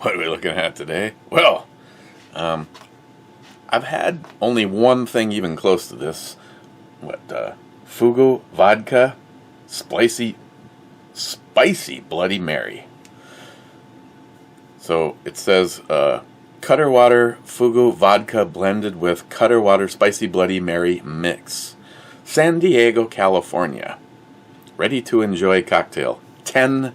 What are we looking at today? Well, I've had only one thing even close to this. Fugu, vodka, spicy Bloody Mary. So it says, Cutter water, Fugu, vodka blended with Cutter water, spicy Bloody Mary mix. San Diego, California. Ready to enjoy cocktail. 10%.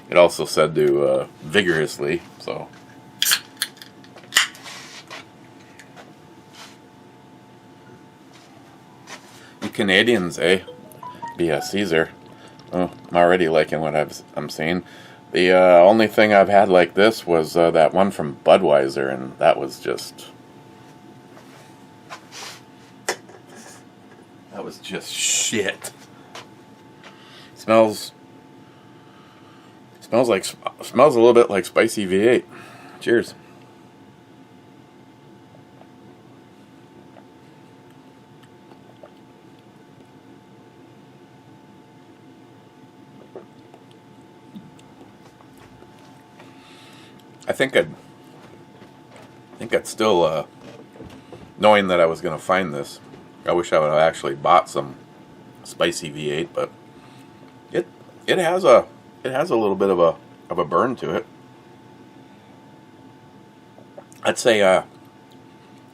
It also said to vigorously, so. You Canadians, eh? Be a Caesar. Oh, I'm already liking what I'm seeing. The only thing I've had like this was that one from Budweiser, and that was just shit. Smells a little bit like spicy V8. Cheers. I think I'd still, knowing that I was going to find this, I wish I would have actually bought some spicy V8, but it has a little bit of a burn to it. I'd say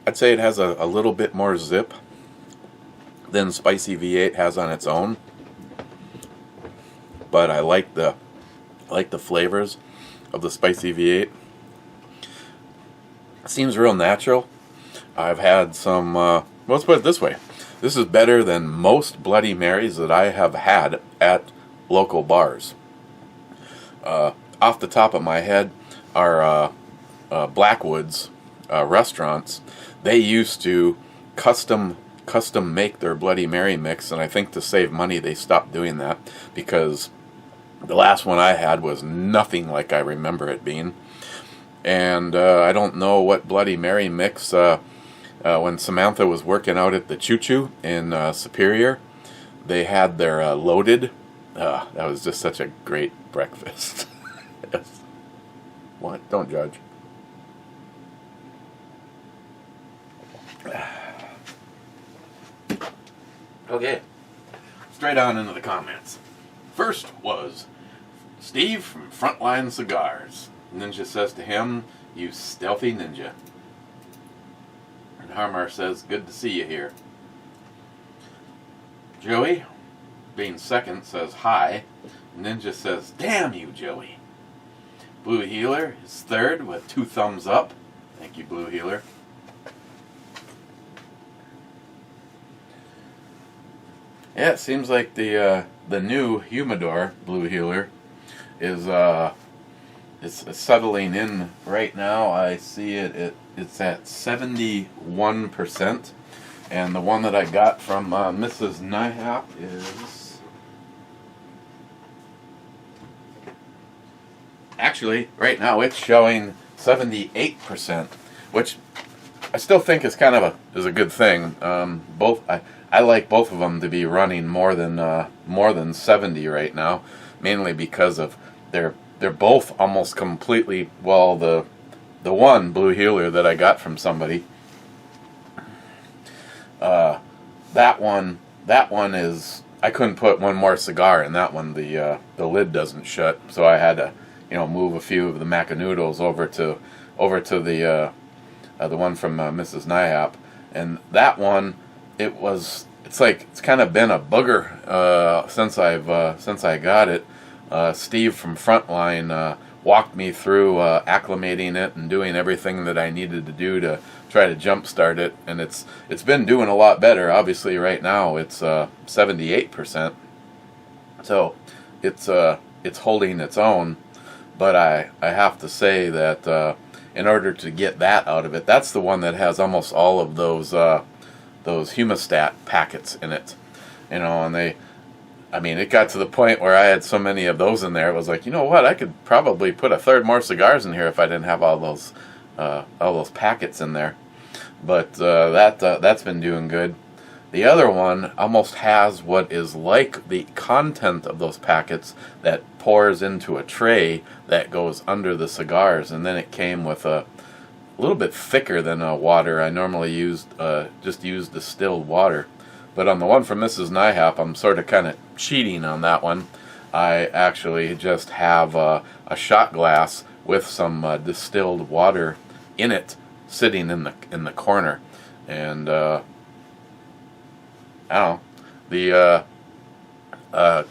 it has a little bit more zip than spicy V8 has on its own, but I like the flavors of the spicy V8. It seems real natural. I've had some, let's put it this way. This is better than most Bloody Marys that I have had at local bars. Off the top of my head, our Blackwoods restaurants, they used to custom make their Bloody Mary mix, and I think to save money they stopped doing that, because the last one I had was nothing like I remember it being. And I don't know what Bloody Mary mix, when Samantha was working out at the Choo Choo in Superior, they had their loaded. That was just such a great breakfast. Yes. What? Don't judge. Okay. Straight on into the comments. First was Steve from Frontline Cigars. Ninja says to him, "You stealthy ninja." And Harmar says, "Good to see you here." Joey, being second, says hi. Ninja says, "Damn you, Joey." Blue Healer is third with 2 thumbs up. Thank you, Blue Healer. Yeah, it seems like the new humidor, Blue Healer, is it's settling in right now. I see it's at 71%, and the one that I got from Mrs. Nyhap is actually right now it's showing 78%, which I still think is kind of a good thing. I like both of them to be running more than 70 right now, mainly because of they're both almost completely, well, the one Blue Healer that I got from somebody, that one is, I couldn't put one more cigar in that one. The lid doesn't shut, so I had to move a few of the Macanudos over to the one from Mrs. Nyhap, and that one, it's kind of been a booger since I got it. Steve from Frontline walked me through acclimating it and doing everything that I needed to do to try to jumpstart it, and it's been doing a lot better. Obviously, right now it's 78%, so it's holding its own. But I have to say that in order to get that out of it, that's the one that has almost all of those humostat packets in it, and it got to the point where I had so many of those in there, it was like, you know what, I could probably put a third more cigars in here if I didn't have all those packets in there. But that's been doing good. The other one almost has what is like the content of those packets that pours into a tray that goes under the cigars, and then it came with a little bit thicker than water. I normally just use distilled water, but on the one from Mrs. Nyhap, I'm sort of kind of cheating on that one. I actually just have a shot glass with some distilled water in it, sitting in the corner, and I don't know, the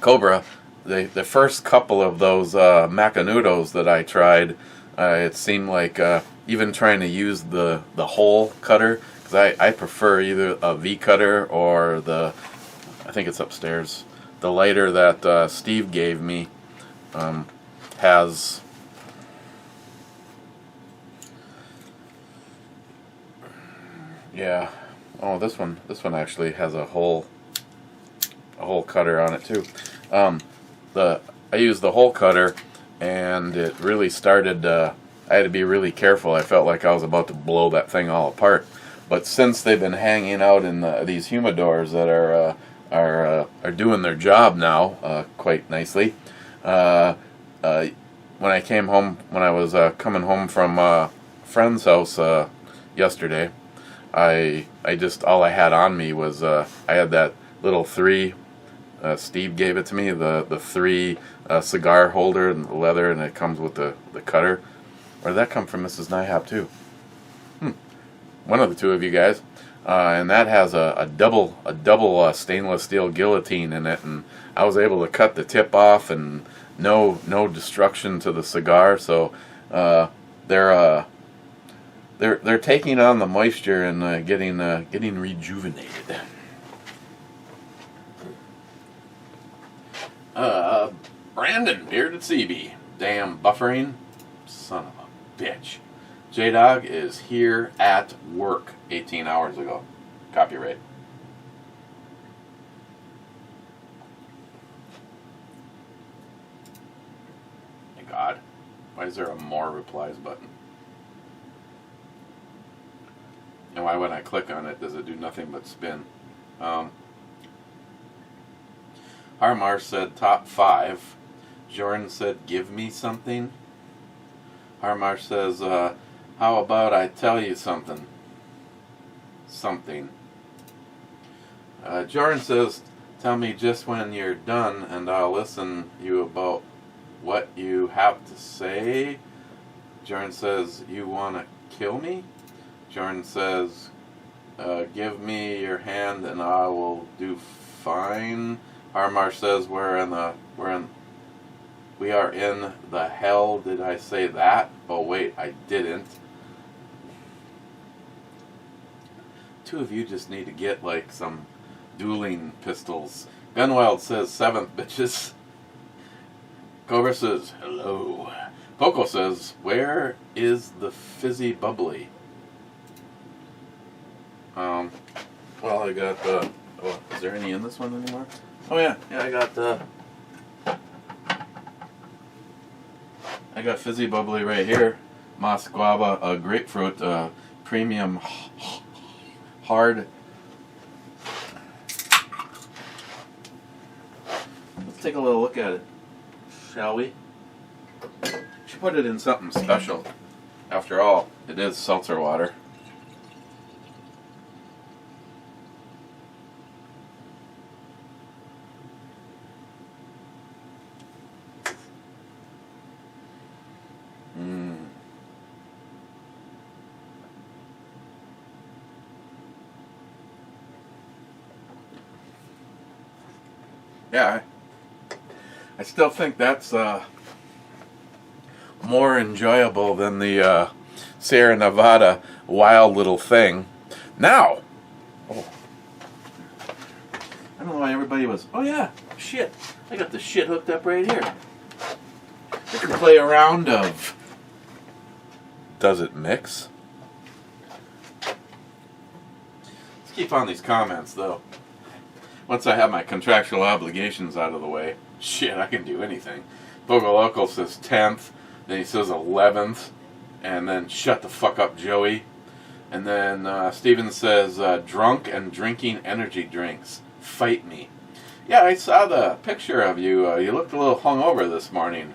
Cobra, the first couple of those Macanudos that I tried, it seemed like even trying to use the hole cutter, because I prefer either a V cutter or I think it's upstairs, the lighter that Steve gave me has yeah. Oh, this one actually has a hole cutter on it too. I used the hole cutter, and it really started. I had to be really careful. I felt like I was about to blow that thing all apart. But since they've been hanging out in these humidors that are doing their job now quite nicely, when I came home, when I was coming home from a friend's house yesterday, I just, all I had on me was I had that little 3. Steve gave it to me, the 3 cigar holder and the leather, and it comes with the cutter. Or did that come from Mrs. Nyhap too? One of the two of you guys. And that has a double stainless steel guillotine in it, and I was able to cut the tip off, and no destruction to the cigar. So they're taking on the moisture and getting rejuvenated. Brandon, Bearded CB, damn buffering son of a bitch. J-Dog is here at work 18 hours ago. Copyright. Thank God. Why is there a more replies button? And why when I click on it does it do nothing but spin? Harmar said top 5. Jordan said give me something. Harmar says how about I tell you something? Something. Jordan says tell me just when you're done and I'll listen you about what you have to say. Jordan says you want to kill me? Jordan says give me your hand and I will do fine. Harmar says we are in the hell. Did I say that? Oh wait, I didn't. Two of you just need to get like some dueling pistols. Gunwild says 7th bitches. Cobra says hello. Poco says where is the fizzy bubbly? Well, I got the. Oh, is there any in this one anymore? Oh yeah, I got fizzy bubbly right here. Moss guava, grapefruit, premium hard. Let's take a little look at it, shall we? Should put it in something special. After all, it is seltzer water. Yeah, I still think that's more enjoyable than the Sierra Nevada wild little thing. Now, I don't know why everybody was, oh yeah, shit, I got the shit hooked up right here. We can play a round of, does it mix? Let's keep on these comments though. Once I have my contractual obligations out of the way, shit, I can do anything. Bogo Local says 10th, then he says 11th, and then shut the fuck up, Joey. And then Steven says, drunk and drinking energy drinks. Fight me. Yeah, I saw the picture of you. You looked a little hungover this morning.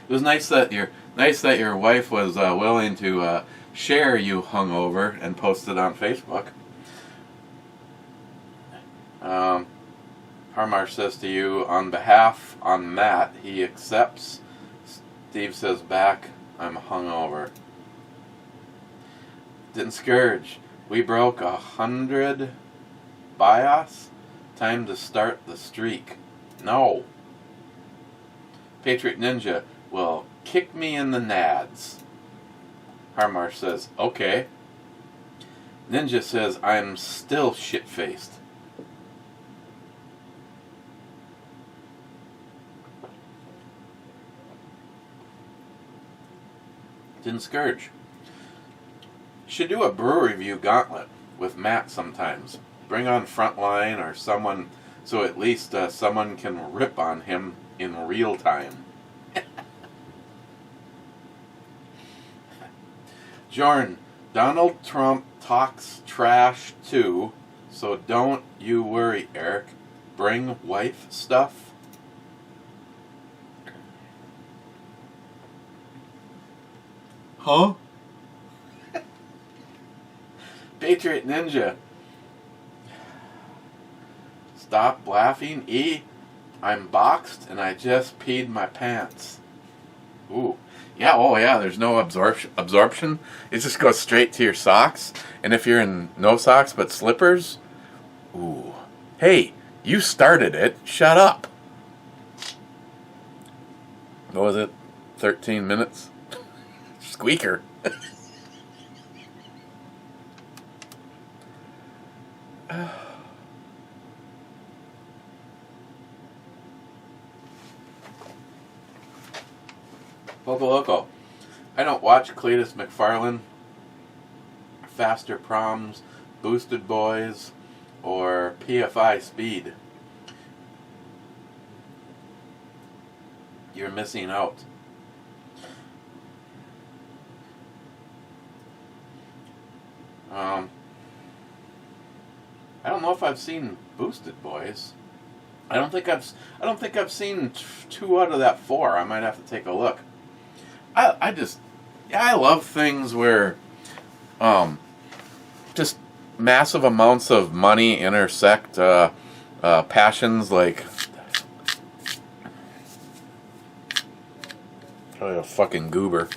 It was nice that your wife was willing to share you hungover and post it on Facebook. Harmar says to you, on behalf on Matt, he accepts. Steve says back, I'm hungover. Didn't scourge. We broke 100 bios. Time to start the streak. No. Patriot Ninja will kick me in the nads. Harmar says, okay. Ninja says, I'm still shit-faced. Didn't scourge. Should do a brew review gauntlet with Matt sometimes. Bring on Frontline or someone, so at least someone can rip on him in real time. Jordan, Donald Trump talks trash too, so don't you worry, Eric. Bring wife stuff. Huh? Patriot Ninja. Stop laughing, E. I'm boxed and I just peed my pants. Ooh. Yeah, oh yeah, there's no absorption. It just goes straight to your socks. And if you're in no socks but slippers, ooh. Hey, you started it. Shut up. What was it? 13 minutes? Squeaker. Local Loco. I don't watch Cletus McFarlane, Faster Proms, Boosted Boys, or PFI Speed. You're missing out. I don't know if I've seen Boosted Boys. I don't think I've seen 2 out of that 4. I might have to take a look. I love things where just massive amounts of money intersect passions like probably a fucking goober.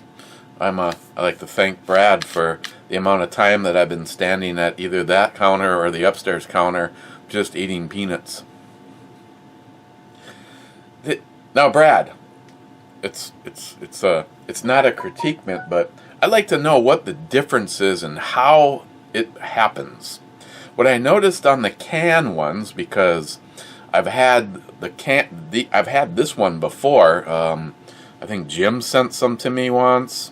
I like to thank Brad for the amount of time that I've been standing at either that counter or the upstairs counter just eating peanuts. Now, Brad, it's not a critique, but I'd like to know what the difference is and how it happens. What I noticed on the can ones, because I've had I've had this one before. I think Jim sent some to me once.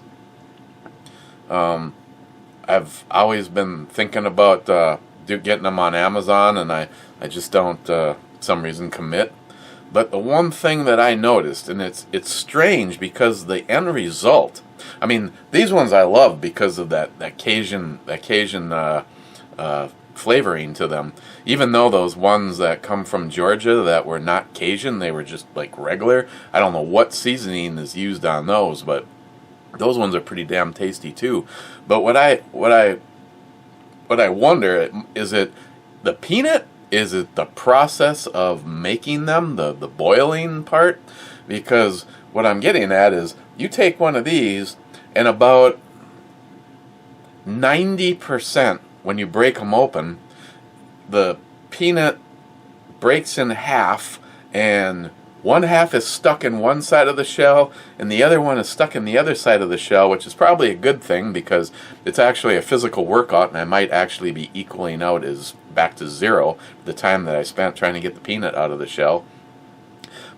I've always been thinking about getting them on Amazon, and I just don't, for some reason, commit. But the one thing that I noticed, and it's strange because the end result, I mean, these ones I love because of that Cajun flavoring to them. Even though those ones that come from Georgia that were not Cajun, they were just like regular. I don't know what seasoning is used on those, but those ones are pretty damn tasty too. But what I wonder, is it the peanut? Is it the process of making them, the boiling part? Because what I'm getting at is you take one of these and about 90%, when you break them open, the peanut breaks in half, and one half is stuck in one side of the shell and the other one is stuck in the other side of the shell, which is probably a good thing because it's actually a physical workout, and I might actually be equaling out as back to 0 the time that I spent trying to get the peanut out of the shell.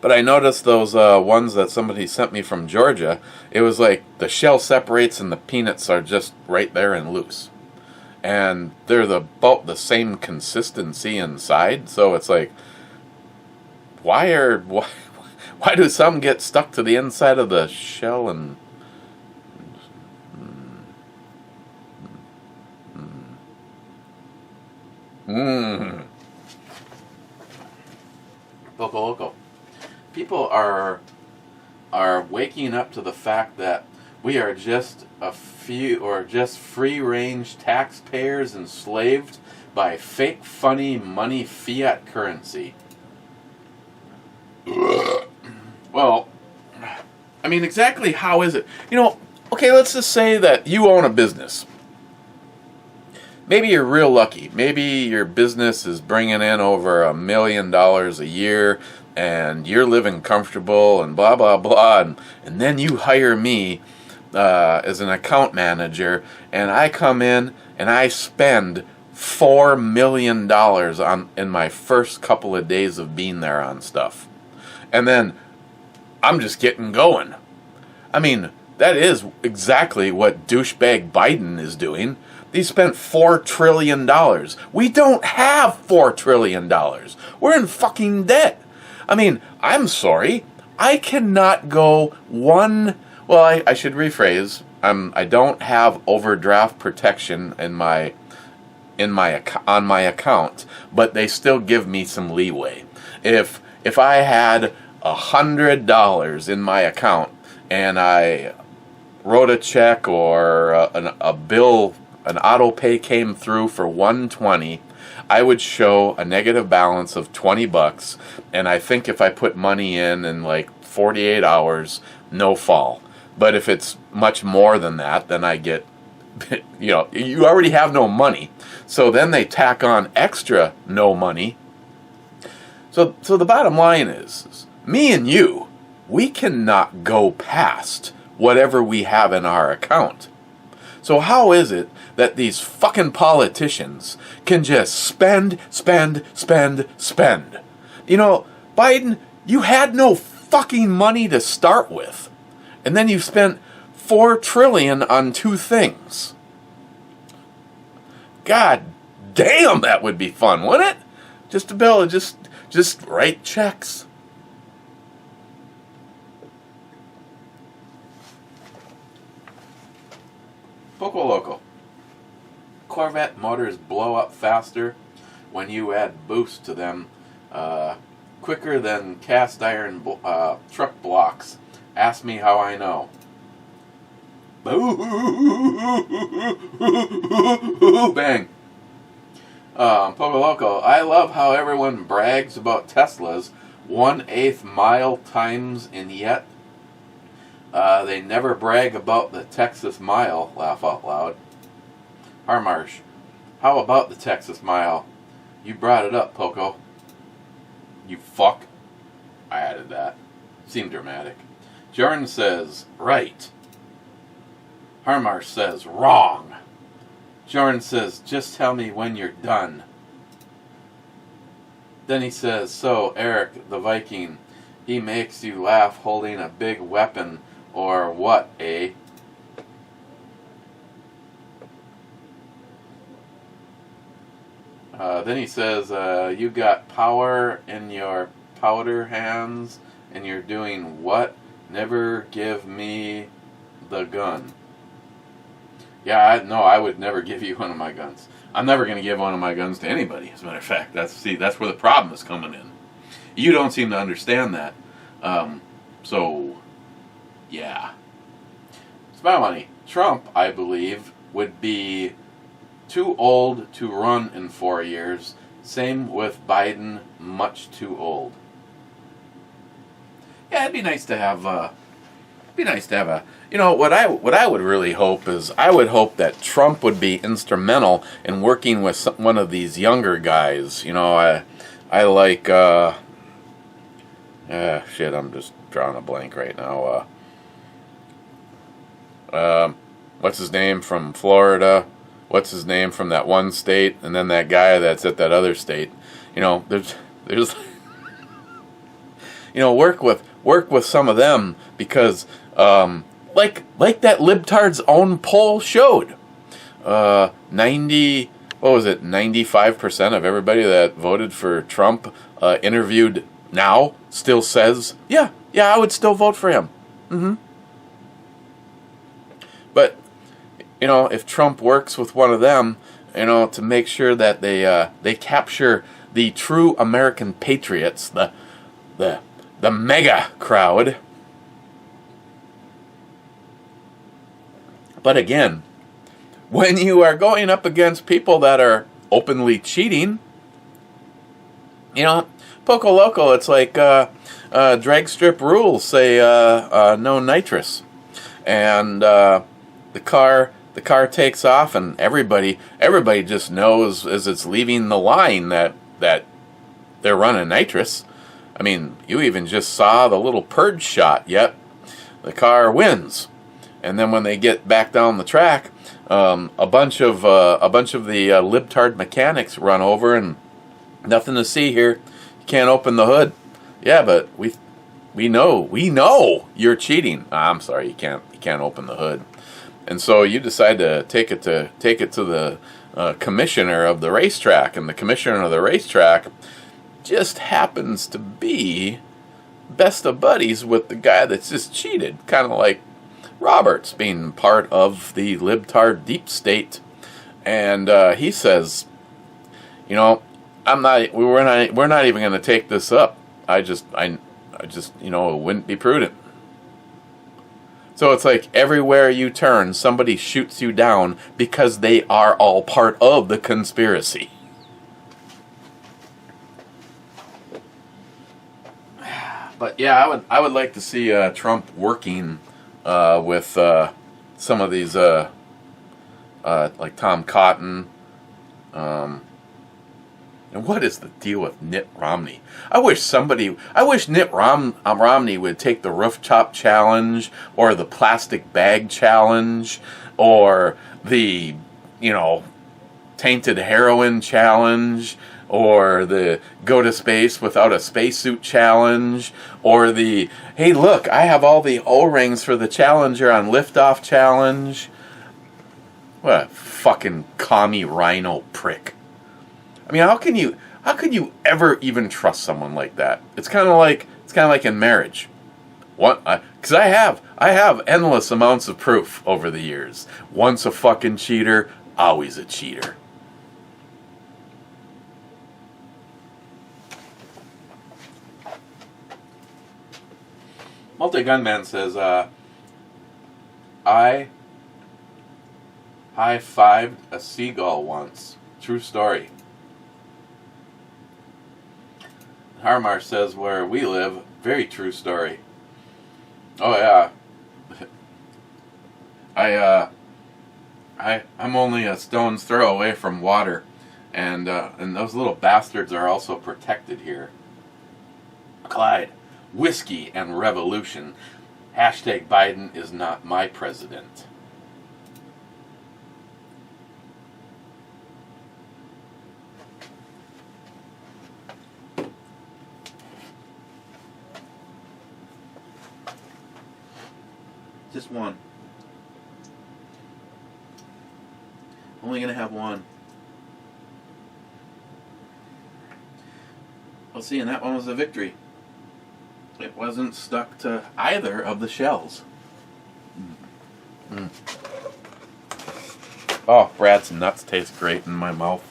But I noticed those ones that somebody sent me from Georgia, it was like the shell separates and the peanuts are just right there and loose. And they're about the same consistency inside, so it's like, why do some get stuck to the inside of the shell and Mmm. Loco Loco. People are waking up to the fact that we are just a few, or just free-range taxpayers enslaved by fake, funny money fiat currency. Well, I mean, exactly how is it? Okay, let's just say that you own a business. Maybe you're real lucky. Maybe your business is bringing in over $1 million a year, and you're living comfortable and blah, blah, blah. And then you hire me as an account manager, and I come in and I spend $4 million in my first couple of days of being there on stuff. And then I'm just getting going. I mean, that is exactly what douchebag Biden is doing. He spent $4 trillion. We don't have $4 trillion. We're in fucking debt. I mean, I'm sorry. I cannot go one... Well, I should rephrase. I don't have overdraft protection on my account, but they still give me some leeway. If I had $100 in my account and I wrote a check or a bill, an auto pay came through for $120, I would show a negative balance of $20, and I think if I put money in like 48 hours, no fall. But if it's much more than that, then I get, you already have no money. So then they tack on extra no money. So the bottom line is, me and you, we cannot go past whatever we have in our account. So how is it that these fucking politicians can just spend? Biden, you had no fucking money to start with. And then you spent $4 trillion on two things. God damn, that would be fun, wouldn't it? Just to be able to just write checks. Poco Loco. Corvette motors blow up faster when you add boost to them, quicker than cast iron truck blocks. Ask me how I know. Bang. Poco Loco. I love how everyone brags about Teslas 1/8 mile times, and yet they never brag about the Texas Mile. Laugh out loud. Harmarsh. How about the Texas Mile? You brought it up, Poco. You fuck. I added that. Seemed dramatic. Jordan says, right. Harmarsh says, wrong. Jordan says, just tell me when you're done. Then he says, so, Eric, the Viking, he makes you laugh holding a big weapon, or what, eh? Then he says, you got power in your powder hands, and you're doing what? Never give me the gun. Yeah, I would never give you one of my guns. I'm never going to give one of my guns to anybody, as a matter of fact. That's where the problem is coming in. You don't seem to understand that. So, yeah. Smile money. Trump, I believe, would be too old to run in 4 years. Same with Biden, much too old. Yeah, it'd be nice to have a. What I would really hope is, I would hope that Trump would be instrumental in working with one of these younger guys. I like. Shit, I'm just drawing a blank right now. What's his name from Florida? What's his name from that one state? And then that guy that's at that other state. There's work with some of them, because like that libtard's own poll showed, 95% of everybody that voted for Trump interviewed now still says, yeah, I would still vote for him. But if Trump works with one of them, to make sure that they capture the true American patriots, the mega crowd. But again, when you are going up against people that are openly cheating, Poco Loco, it's like drag strip rules say no nitrous, and the car takes off, and everybody just knows as it's leaving the line that they're running nitrous. I mean, you even just saw the little purge shot. Yet the car wins, and then when they get back down the track, a bunch of the libtard mechanics run over, and nothing to see here. You can't open the hood. Yeah, but we know you're cheating. I'm sorry, you can't open the hood. And so you decide to take it to the commissioner of the racetrack, and the commissioner of the racetrack just happens to be best of buddies with the guy that's just cheated, kind of like Roberts being part of the libtard deep state. And he says, we're not even going to take this up. I just it wouldn't be prudent. So it's like everywhere you turn, somebody shoots you down because they are all part of the conspiracy. But yeah, I would like to see Trump working with some of these like Tom Cotton. And what is the deal with Mitt Romney? I wish Mitt Romney would take the rooftop challenge, or the plastic bag challenge, or the tainted heroin challenge, or the go to space without a spacesuit challenge, or the hey look, I have all the O-rings for the Challenger on liftoff challenge. What a fucking commie rhino prick. I mean, how can you ever even trust someone like that? It's kind of like in marriage. Because I have endless amounts of proof over the years. Once a fucking cheater, always a cheater. Multi-Gunman says, I high-fived a seagull once. True story. Harmar says, where we live, very true story. Oh yeah. I'm only a stone's throw away from water, and those little bastards are also protected here. Clyde, whiskey and revolution. Hashtag Biden is not my president. Just one. Only gonna have one. Well, see, and that one was a victory. It wasn't stuck to either of the shells. Mm. Oh, Brad's nuts taste great in my mouth.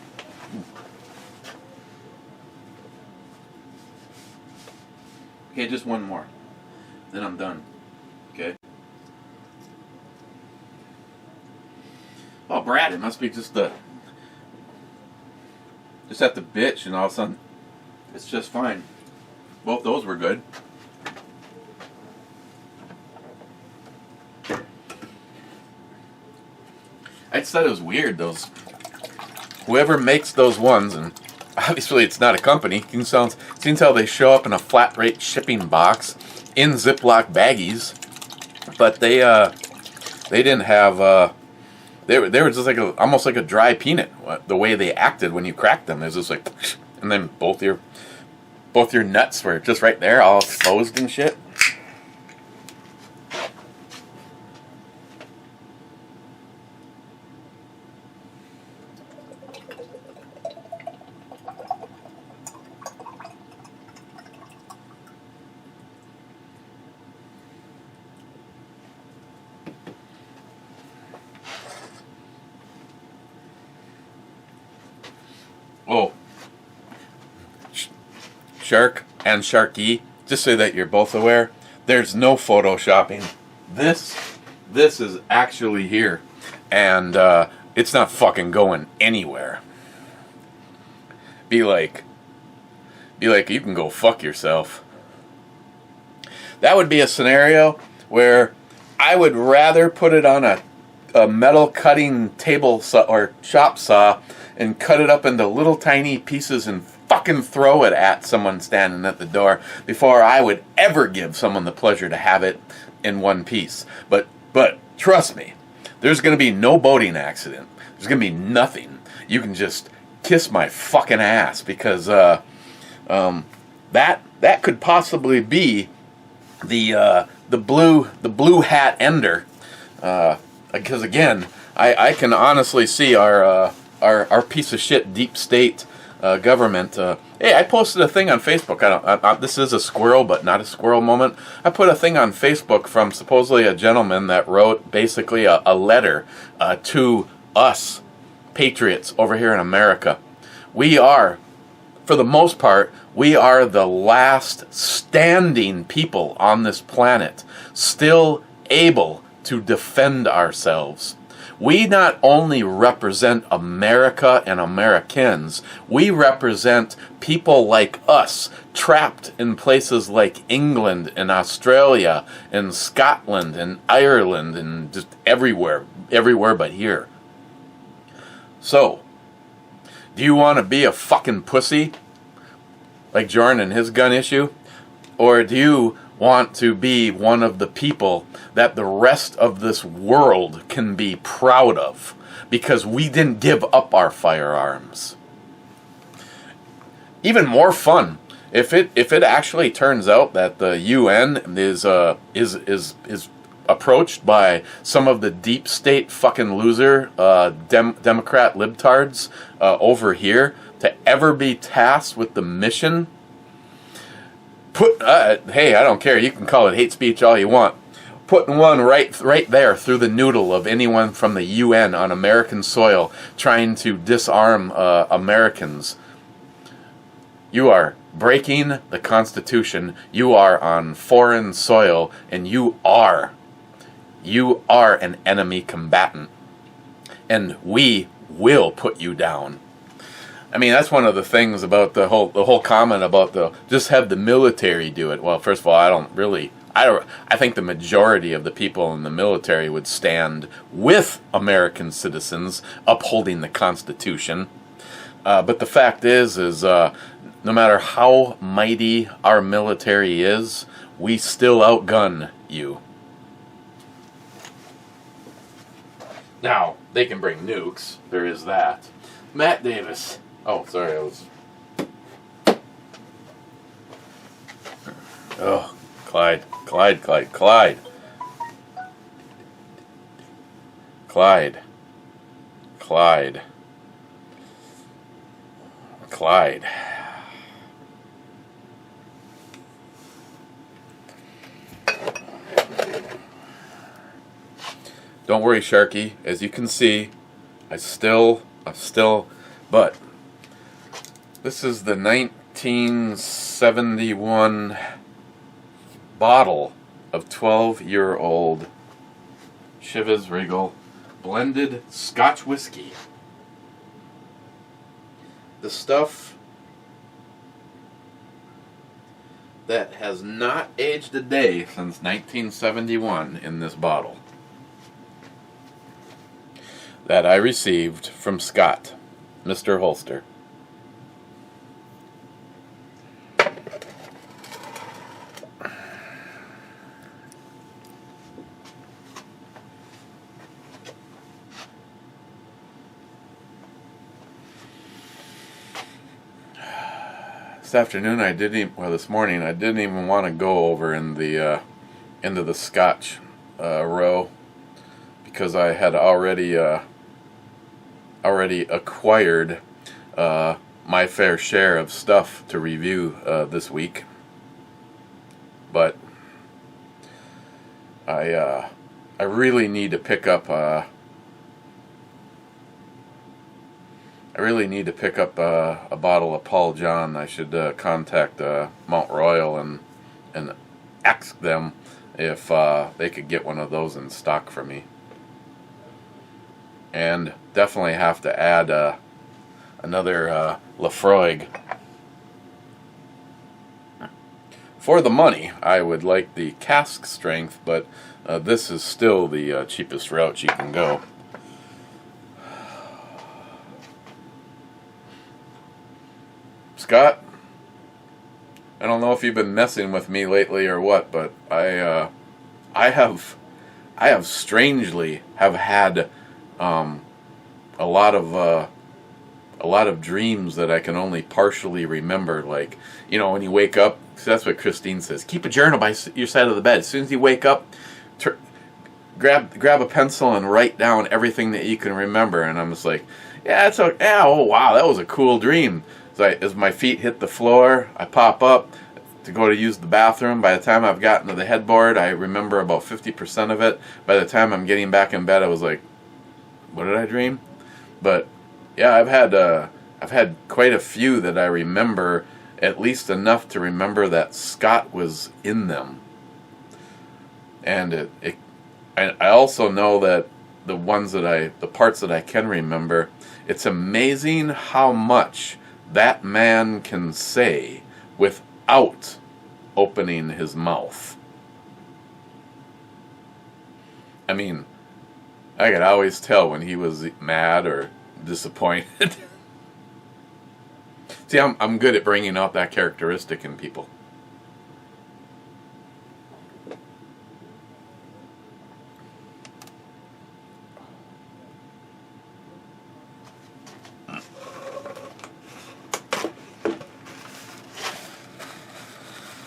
Okay, just one more. Then I'm done. Okay. Oh, Brad, it must be just at the bitch, and all of a sudden, it's just fine. Both those were good. I just thought it was weird, whoever makes those ones, and obviously it's not a company, you can tell they show up in a flat rate shipping box in Ziploc baggies, but they didn't have, they were just like almost like a dry peanut. The way they acted when you cracked them is just like, and then both your nuts were just right there, all exposed and shit. Shark and Sharky, just so that you're both aware, there's no photoshopping. This is actually here, and it's not fucking going anywhere. Be like, you can go fuck yourself. That would be a scenario where I would rather put it on a metal cutting table saw or chop saw and cut it up into little tiny pieces and fucking throw it at someone standing at the door before I would ever give someone the pleasure to have it in one piece. But trust me, there's going to be no boating accident. There's going to be nothing. You can just kiss my fucking ass, because that could possibly be the blue hat ender. Because again, I can honestly see our piece of shit deep state government. Hey, I posted a thing on Facebook. This is a squirrel, but not a squirrel moment. I put a thing on Facebook from supposedly a gentleman that wrote basically a letter to us patriots over here in America. We are, for the most part, we are the last standing people on this planet still able to defend ourselves. We not only represent America and Americans, we represent people like us, trapped in places like England and Australia and Scotland and Ireland and just everywhere but here. So, do you want to be a fucking pussy like Jordan and his gun issue? Or do you want to be one of the people that the rest of this world can be proud of because we didn't give up our firearms? Even more fun if it actually turns out that the UN is approached by some of the deep state fucking loser Democrat libtards over here to ever be tasked with the mission. Hey, I don't care. You can call it hate speech all you want. Putting one right there through the noodle of anyone from the UN on American soil trying to disarm Americans. You are breaking the Constitution. You are on foreign soil, and you are an enemy combatant. And we will put you down. I mean, that's one of the things about the whole comment about just have the military do it. Well, first of all, I think the majority of the people in the military would stand with American citizens upholding the Constitution. But the fact is no matter how mighty our military is, we still outgun you. Now, they can bring nukes. There is that. Matt Davis. Oh, sorry, I was... Oh, Clyde. Don't worry, Sharky. As you can see, I'm still, but this is the 1971 bottle of 12-year-old Chivas Regal blended Scotch whiskey. The stuff that has not aged a day since 1971 in this bottle. That I received from Scott, Mr. Holster. This morning I didn't even want to go over into the Scotch row, because I had already acquired my fair share of stuff to review this week. But I really need to pick up I really need to pick up a bottle of Paul John. I should contact Mount Royal and ask them if they could get one of those in stock for me. And definitely have to add another Lafroig. For the money, I would like the cask strength, but this is still the cheapest route you can go. Scott, I don't know if you've been messing with me lately or what, but I have strangely have had a lot of dreams that I can only partially remember. Like, you know, when you wake up, that's what Christine says. Keep a journal by your side of the bed. As soon as you wake up, grab a pencil and write down everything that you can remember. And I'm just like, yeah, oh wow, that was a cool dream. So as my feet hit the floor, I pop up to go to use the bathroom. By the time I've gotten to the headboard, I remember about 50% of it. By the time I'm getting back in bed, I was like, what did I dream? But yeah, I've had quite a few that I remember, at least enough to remember that Scott was in them. And I also know that the parts that I can remember, it's amazing how much that man can say without opening his mouth. I mean, I could always tell when he was mad or disappointed. See, I'm good at bringing out that characteristic in people.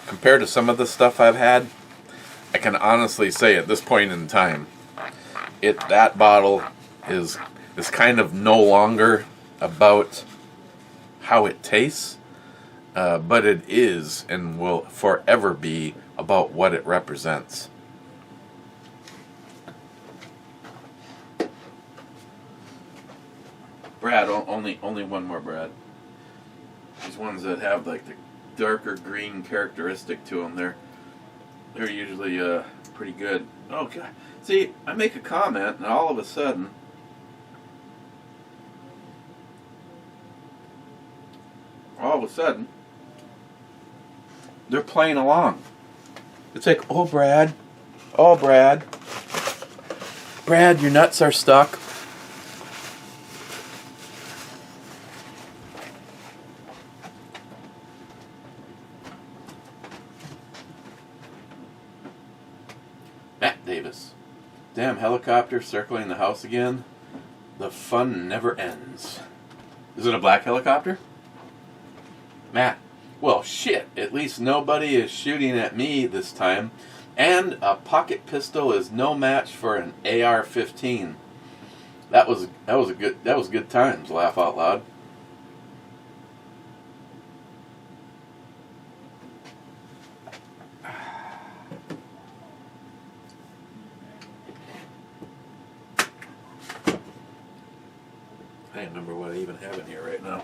Compared to some of the stuff I've had, I can honestly say at this point in time, that bottle is kind of no longer about how it tastes, but it is and will forever be about what it represents. Brad, only one more, Brad. These ones that have like the darker green characteristic to them, they're usually pretty good. Okay, see, I make a comment and all of a sudden they're playing along. It's like, oh Brad, your nuts are stuck. Matt Davis. Damn helicopter circling the house again. The fun never ends. Is it a black helicopter? Matt. Well, shit. At least nobody is shooting at me this time. And a pocket pistol is no match for an AR-15. That was good times. Laugh out loud. I don't remember what I even have in here right now.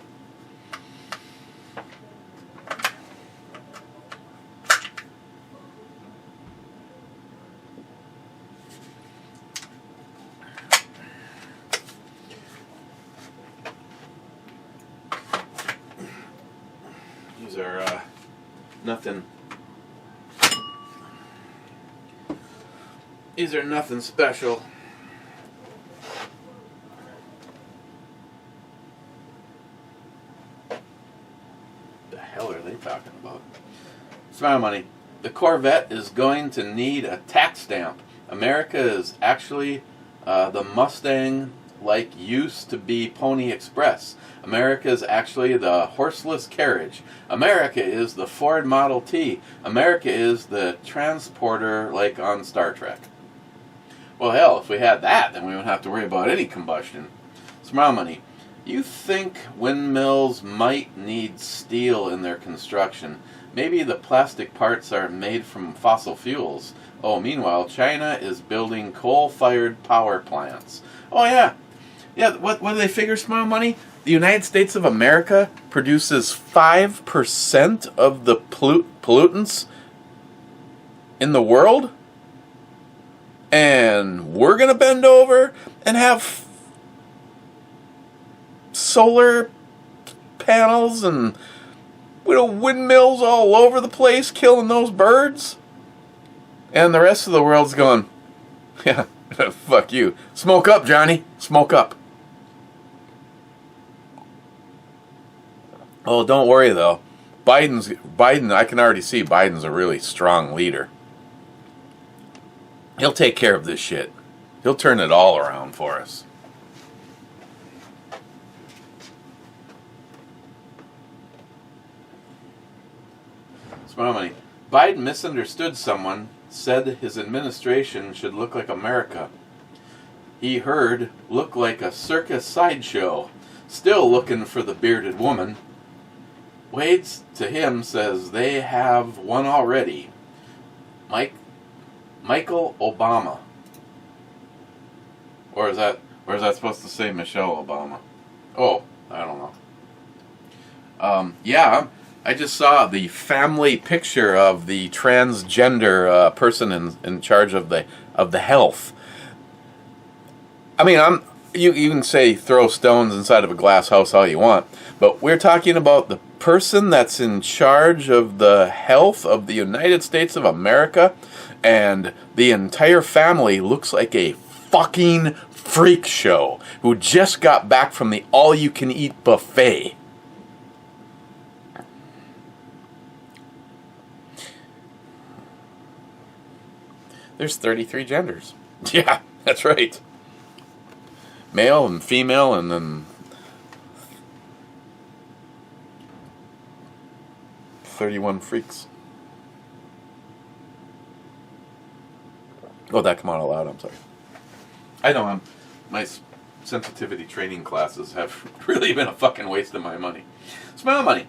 These are nothing. These are nothing special. The hell are they talking about? Smile money. The Corvette is going to need a tax stamp. America is actually the Mustang like used to be Pony Express. America is actually the horseless carriage. America is the Ford Model T. America is the transporter like on Star Trek. Well, hell, if we had that, then we wouldn't have to worry about any combustion. Smile money. You think windmills might need steel in their construction. Maybe the plastic parts are made from fossil fuels. Oh, meanwhile, China is building coal-fired power plants. Oh, yeah. Yeah, what do they figure, Smile Money? The United States of America produces 5% of the pollutants in the world? And we're going to bend over and have solar panels and windmills all over the place killing those birds? And the rest of the world's going, yeah, fuck you. Smoke up, Johnny. Smoke up. Oh, don't worry though. Biden, I can already see Biden's a really strong leader. He'll take care of this shit. He'll turn it all around for us. Smile Money. Biden misunderstood someone, said his administration should look like America. He heard look like a circus sideshow. Still looking for the bearded woman. Wade's to him says they have one already. Michael Obama. Or is that supposed to say Michelle Obama? Oh, I don't know. Yeah, I just saw the family picture of the transgender person in charge of the health. I mean, you can say throw stones inside of a glass house all you want, but we're talking about the person that's in charge of the health of the United States of America, and the entire family looks like a fucking freak show who just got back from the all-you-can-eat buffet. There's 33 genders. Yeah, that's right. Male and female, and then 31 freaks. Oh, that come out loud. I'm sorry. I know my sensitivity training classes have really been a fucking waste of my money. Smile Money.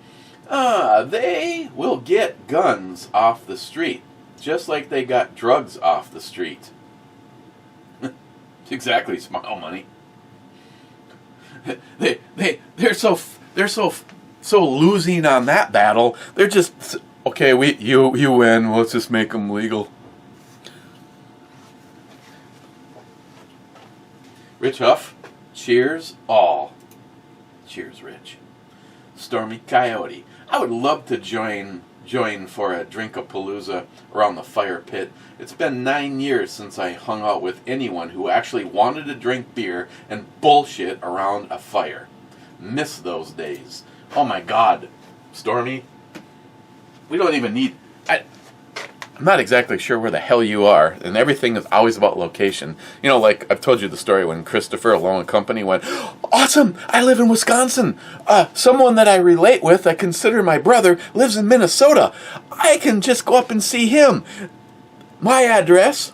They will get guns off the street, just like they got drugs off the street. Exactly, Smile Money. They're so losing on that battle. They're just okay. You win. Let's just make them legal. Rich Huff, cheers all. Cheers, Rich. Stormy Coyote. I would love to join for a drink-a-palooza around the fire pit. It's been 9 years since I hung out with anyone who actually wanted to drink beer and bullshit around a fire. Miss those days. Oh my God, Stormy. We don't even need... I'm not exactly sure where the hell you are, and everything is always about location. You know, like I've told you the story when Christopher, along with company, went, awesome, I live in Wisconsin. Someone that I relate with, I consider my brother, lives in Minnesota. I can just go up and see him. My address,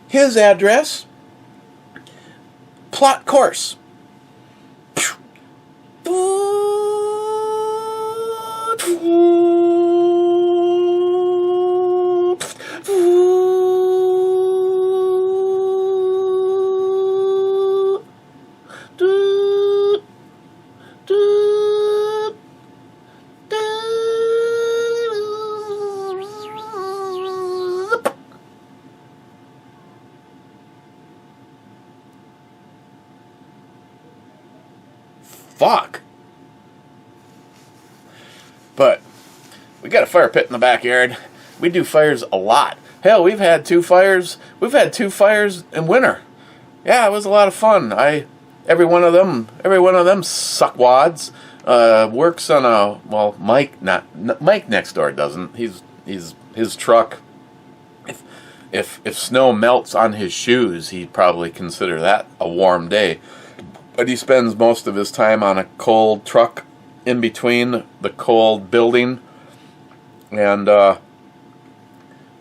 his address, plot course. Fuck. But we got a fire pit in the backyard. We do fires a lot. Hell, we've had two fires. We've had 2 fires in winter. Yeah, it was a lot of fun. Every one of them suckwads works on a Mike next door doesn't. His truck. If snow melts on his shoes, he'd probably consider that a warm day. But he spends most of his time on a cold truck in between the cold building. And the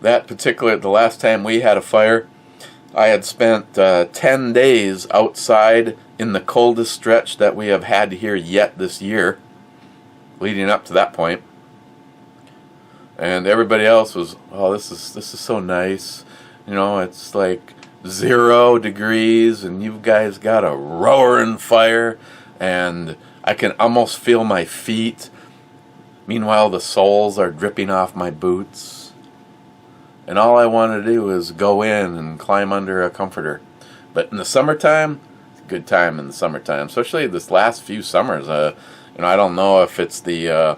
last time we had a fire, I had spent 10 days outside in the coldest stretch that we have had here yet this year, leading up to that point. And everybody else was, oh, this is so nice. You know, it's like 0 degrees, and you guys got a roaring fire, and I can almost feel my feet. Meanwhile, the soles are dripping off my boots. And all I want to do is go in and climb under a comforter. But in the summertime, it's a good time in the summertime, especially this last few summers. I don't know if it's the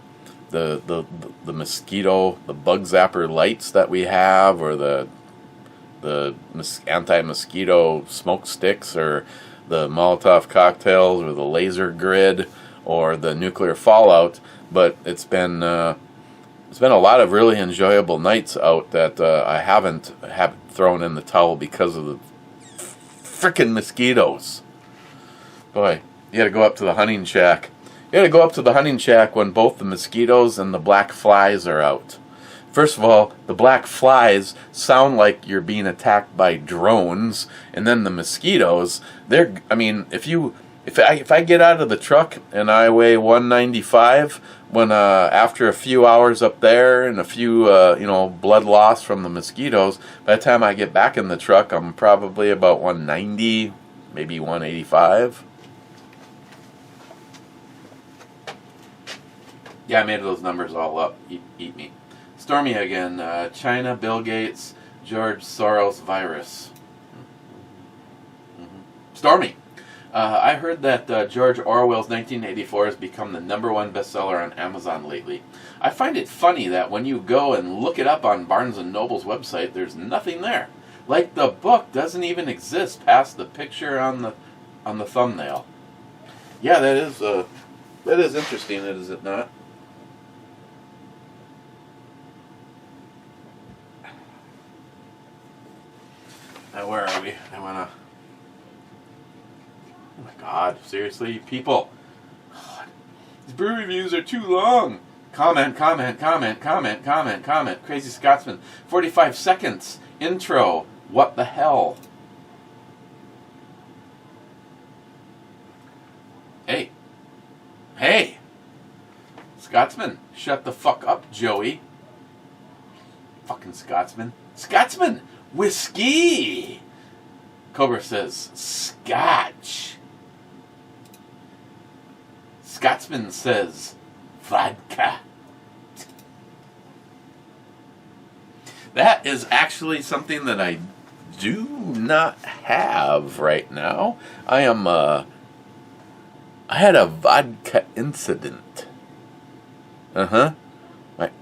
mosquito, the bug zapper lights that we have, or the anti-mosquito smoke sticks, or the Molotov cocktails, or the laser grid, or the nuclear fallout. But it's been a lot of really enjoyable nights out that I haven't thrown in the towel because of the frickin' mosquitoes. Boy, you got to go up to the hunting shack. You got to go up to the hunting shack when both the mosquitoes and the black flies are out. First of all, the black flies sound like you're being attacked by drones, and then the mosquitoes, if I get out of the truck and I weigh 195, when after a few hours up there and a few blood loss from the mosquitoes, by the time I get back in the truck, I'm probably about 190, maybe 185. Yeah, I made those numbers all up. Eat me. Stormy again. China, Bill Gates, George Soros virus. Stormy. I heard that George Orwell's 1984 has become the #1 bestseller on Amazon lately. I find it funny that when you go and look it up on Barnes & Noble's website, there's nothing there. Like the book doesn't even exist past the picture on the thumbnail. Yeah, that is interesting, is it not? Now where are we? Oh my God, seriously? People. God. These brew reviews are too long. Comment. Crazy Scotsman. 45 seconds. Intro. What the hell? Hey. Scotsman. Shut the fuck up, Joey. Fucking Scotsman. Scotsman! Whiskey! Cobra says, Scotch. Scotsman says, vodka. That is actually something that I do not have right now. I had a vodka incident. My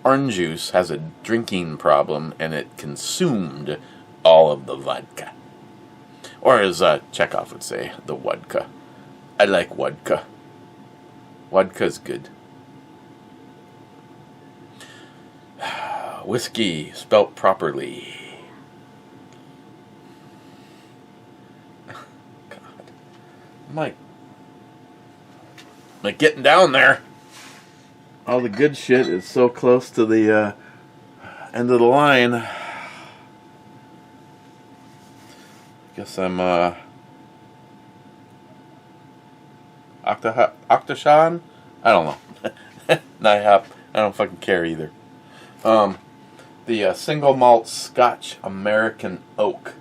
orange juice has a drinking problem, and it consumed all of the vodka. Or as Chekhov would say, the vodka. I like vodka. Vodka's good. Whiskey, spelt properly. God. I'm like getting down there. All the good shit is so close to the end of the line. Guess I'm Octashan? I don't know. I don't fucking care either. The single malt Scotch American Oak.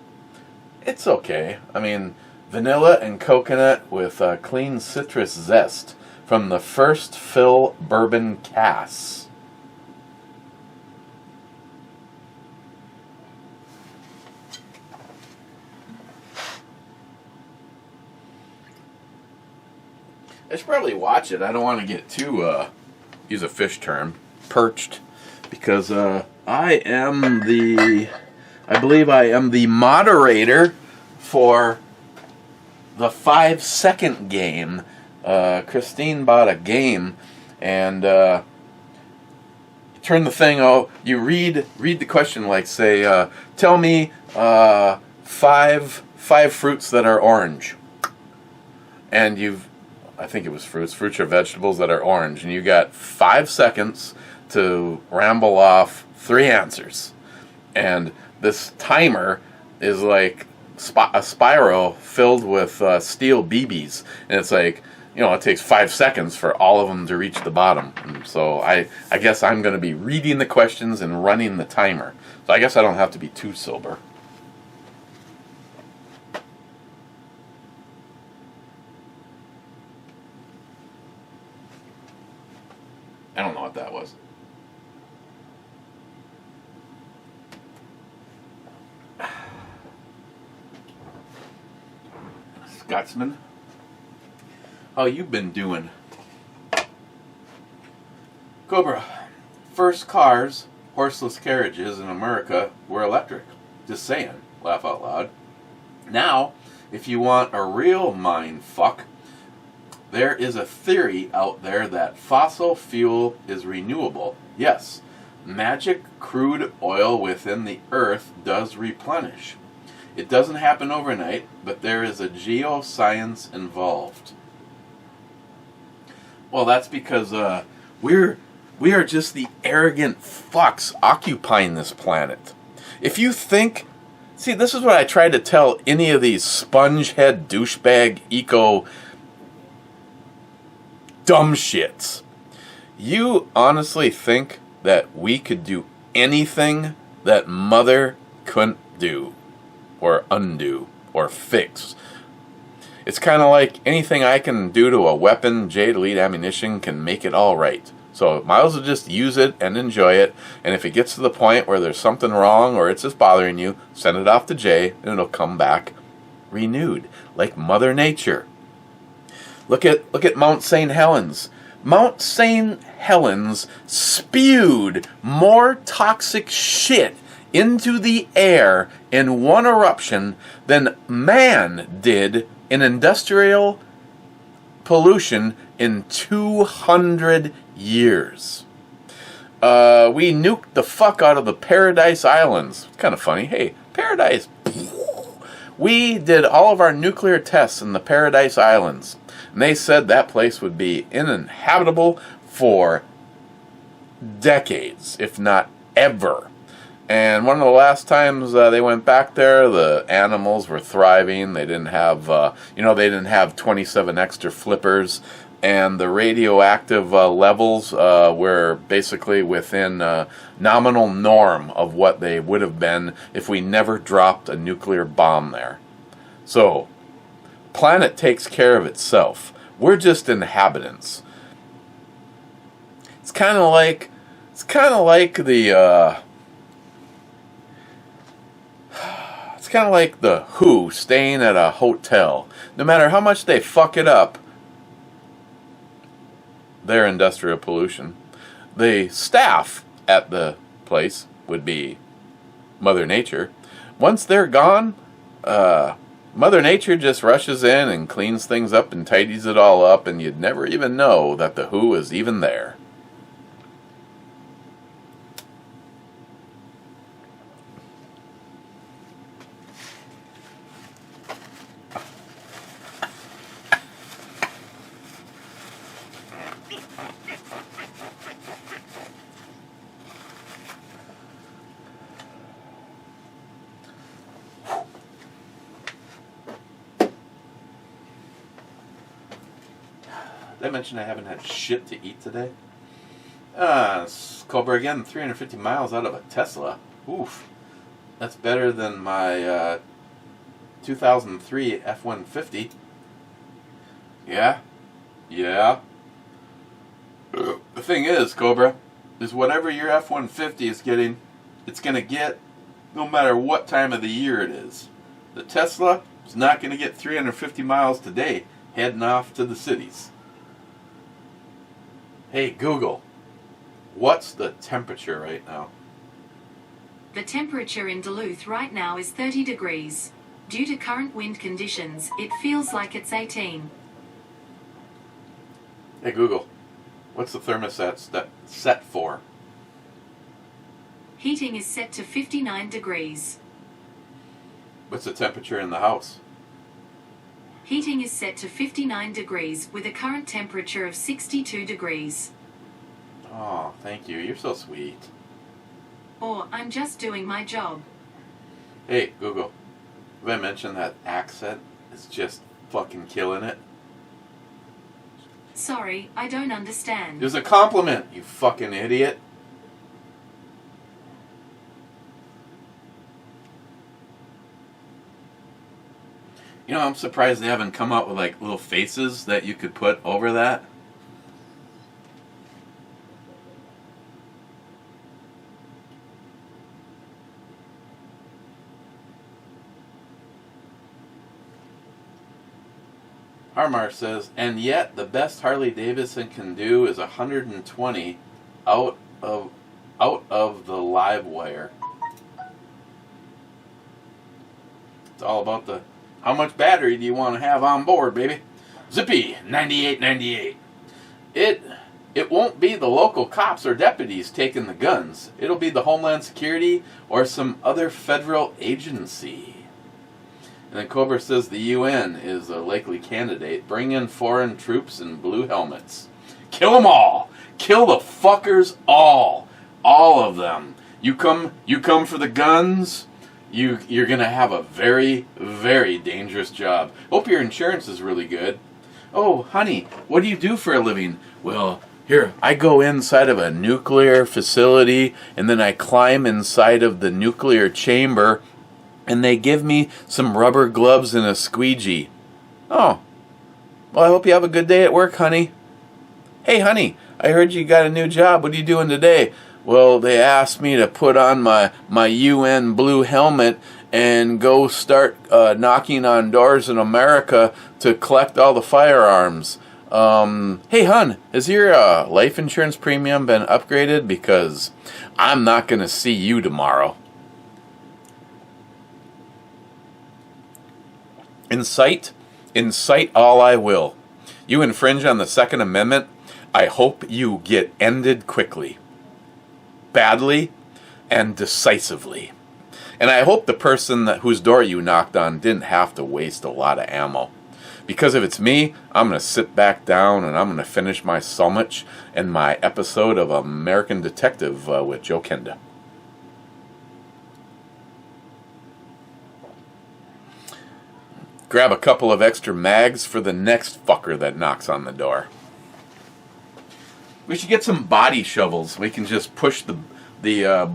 It's okay. I mean, vanilla and coconut with clean citrus zest from the first fill bourbon cask. I should probably watch it. I don't want to get too, use a fish term, perched, because I believe I am the moderator for the 5-second game. Christine bought a game, and you turn the thing, you read the question, like, say, tell me five fruits that are orange. And I think it was fruits or vegetables that are orange, and you got 5 seconds to ramble off 3 answers. And this timer is like a spiral filled with steel BBs, and it's like, it takes 5 seconds for all of them to reach the bottom. And so I guess I'm going to be reading the questions and running the timer. So I guess I don't have to be too sober. Scotsman. How you been doing? Cobra. First cars, horseless carriages in America were electric. Just saying. Laugh out loud. Now, if you want a real mind fuck, there is a theory out there that fossil fuel is renewable. Yes, magic crude oil within the earth does replenish. It doesn't happen overnight, but there is a geoscience involved. Well, that's because we are just the arrogant fucks occupying this planet. If you think... See, this is what I try to tell any of these sponge-head, douchebag, eco... dumb shits. You honestly think that we could do anything that Mother couldn't do, or undo, or fix? It's kind of like anything I can do to a weapon, J-Delete ammunition can make it all right. So might as well just use it and enjoy it. And if it gets to the point where there's something wrong or it's just bothering you, send it off to Jay and it'll come back renewed, like Mother Nature. Look at Mount St. Helens. Mount St. Helens spewed more toxic shit into the air in one eruption than man did in industrial pollution in 200 years. We nuked the fuck out of the Paradise Islands. It's kind of funny. Hey, Paradise. We did all of our nuclear tests in the Paradise Islands. And they said that place would be uninhabitable for decades, if not ever. And one of the last times they went back there, the animals were thriving. They didn't have, they didn't have 27 extra flippers. And the radioactive levels were basically within nominal norm of what they would have been if we never dropped a nuclear bomb there. So, planet takes care of itself. We're just inhabitants. It's kind of like the it's kind of like the Who staying at a hotel. No matter how much they fuck it up, their industrial pollution, the staff at the place would be Mother Nature. Once they're gone, Mother Nature just rushes in and cleans things up and tidies it all up, and you'd never even know that the Who is even there. Did I mention I haven't had shit to eat today? Cobra again, 350 miles out of a Tesla. Oof. That's better than my 2003 F-150. Yeah? Yeah? The thing is, Cobra, is whatever your F-150 is getting, it's going to get no matter what time of the year it is. The Tesla is not going to get 350 miles today heading off to the cities. Hey, Google, what's the temperature right now? The temperature in Duluth right now is 30 degrees. Due to current wind conditions, it feels like it's 18. Hey, Google, what's the thermostat set for? Heating is set to 59 degrees. What's the temperature in the house? Heating is set to 59 degrees with a current temperature of 62 degrees. Oh, thank you. You're so sweet. Or, I'm just doing my job. Hey, Google, have I mentioned that accent is just fucking killing it? Sorry, I don't understand. It was a compliment, you fucking idiot. You know, I'm surprised they haven't come out with like little faces that you could put over that. Harmar says, and yet the best Harley Davidson can do is 120 out of the live wire. It's all about the how much battery do you want to have on board, baby. Zippy 9898. It won't be the local cops or deputies taking the guns. It'll be the Homeland Security or some other federal agency. And then Cobra says the UN is a likely candidate. Bring in foreign troops in blue helmets. Kill them all. Kill the fuckers all. All of them. You come for the guns, you're going to have a very, very dangerous job. Hope your insurance is really good. Oh, honey, what do you do for a living? Well, here, I go inside of a nuclear facility, and then I climb inside of the nuclear chamber, and they give me some rubber gloves and a squeegee. Oh, well, I hope you have a good day at work, honey. Hey, honey, I heard you got a new job. What are you doing today? Well, they asked me to put on my UN blue helmet and go start knocking on doors in America to collect all the firearms. Hey, hon, has your life insurance premium been upgraded? Because I'm not going to see you tomorrow. Incite all I will. You infringe on the Second Amendment, I hope you get ended quickly, badly, and decisively. And I hope the person whose door you knocked on didn't have to waste a lot of ammo. Because if it's me, I'm going to sit back down and I'm going to finish my sandwich and my episode of American Detective with Joe Kenda. Grab a couple of extra mags for the next fucker that knocks on the door. We should get some body shovels. We can just push the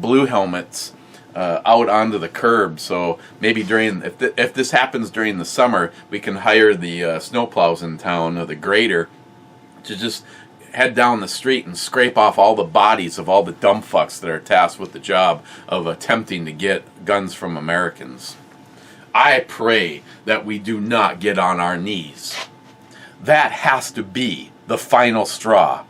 blue helmets out onto the curb. So maybe if this happens during the summer, we can hire the snowplows in town or the grader to just head down the street and scrape off all the bodies of all the dumb fucks that are tasked with the job of attempting to get guns from Americans. I pray that we do not get on our knees. That has to be the final straw.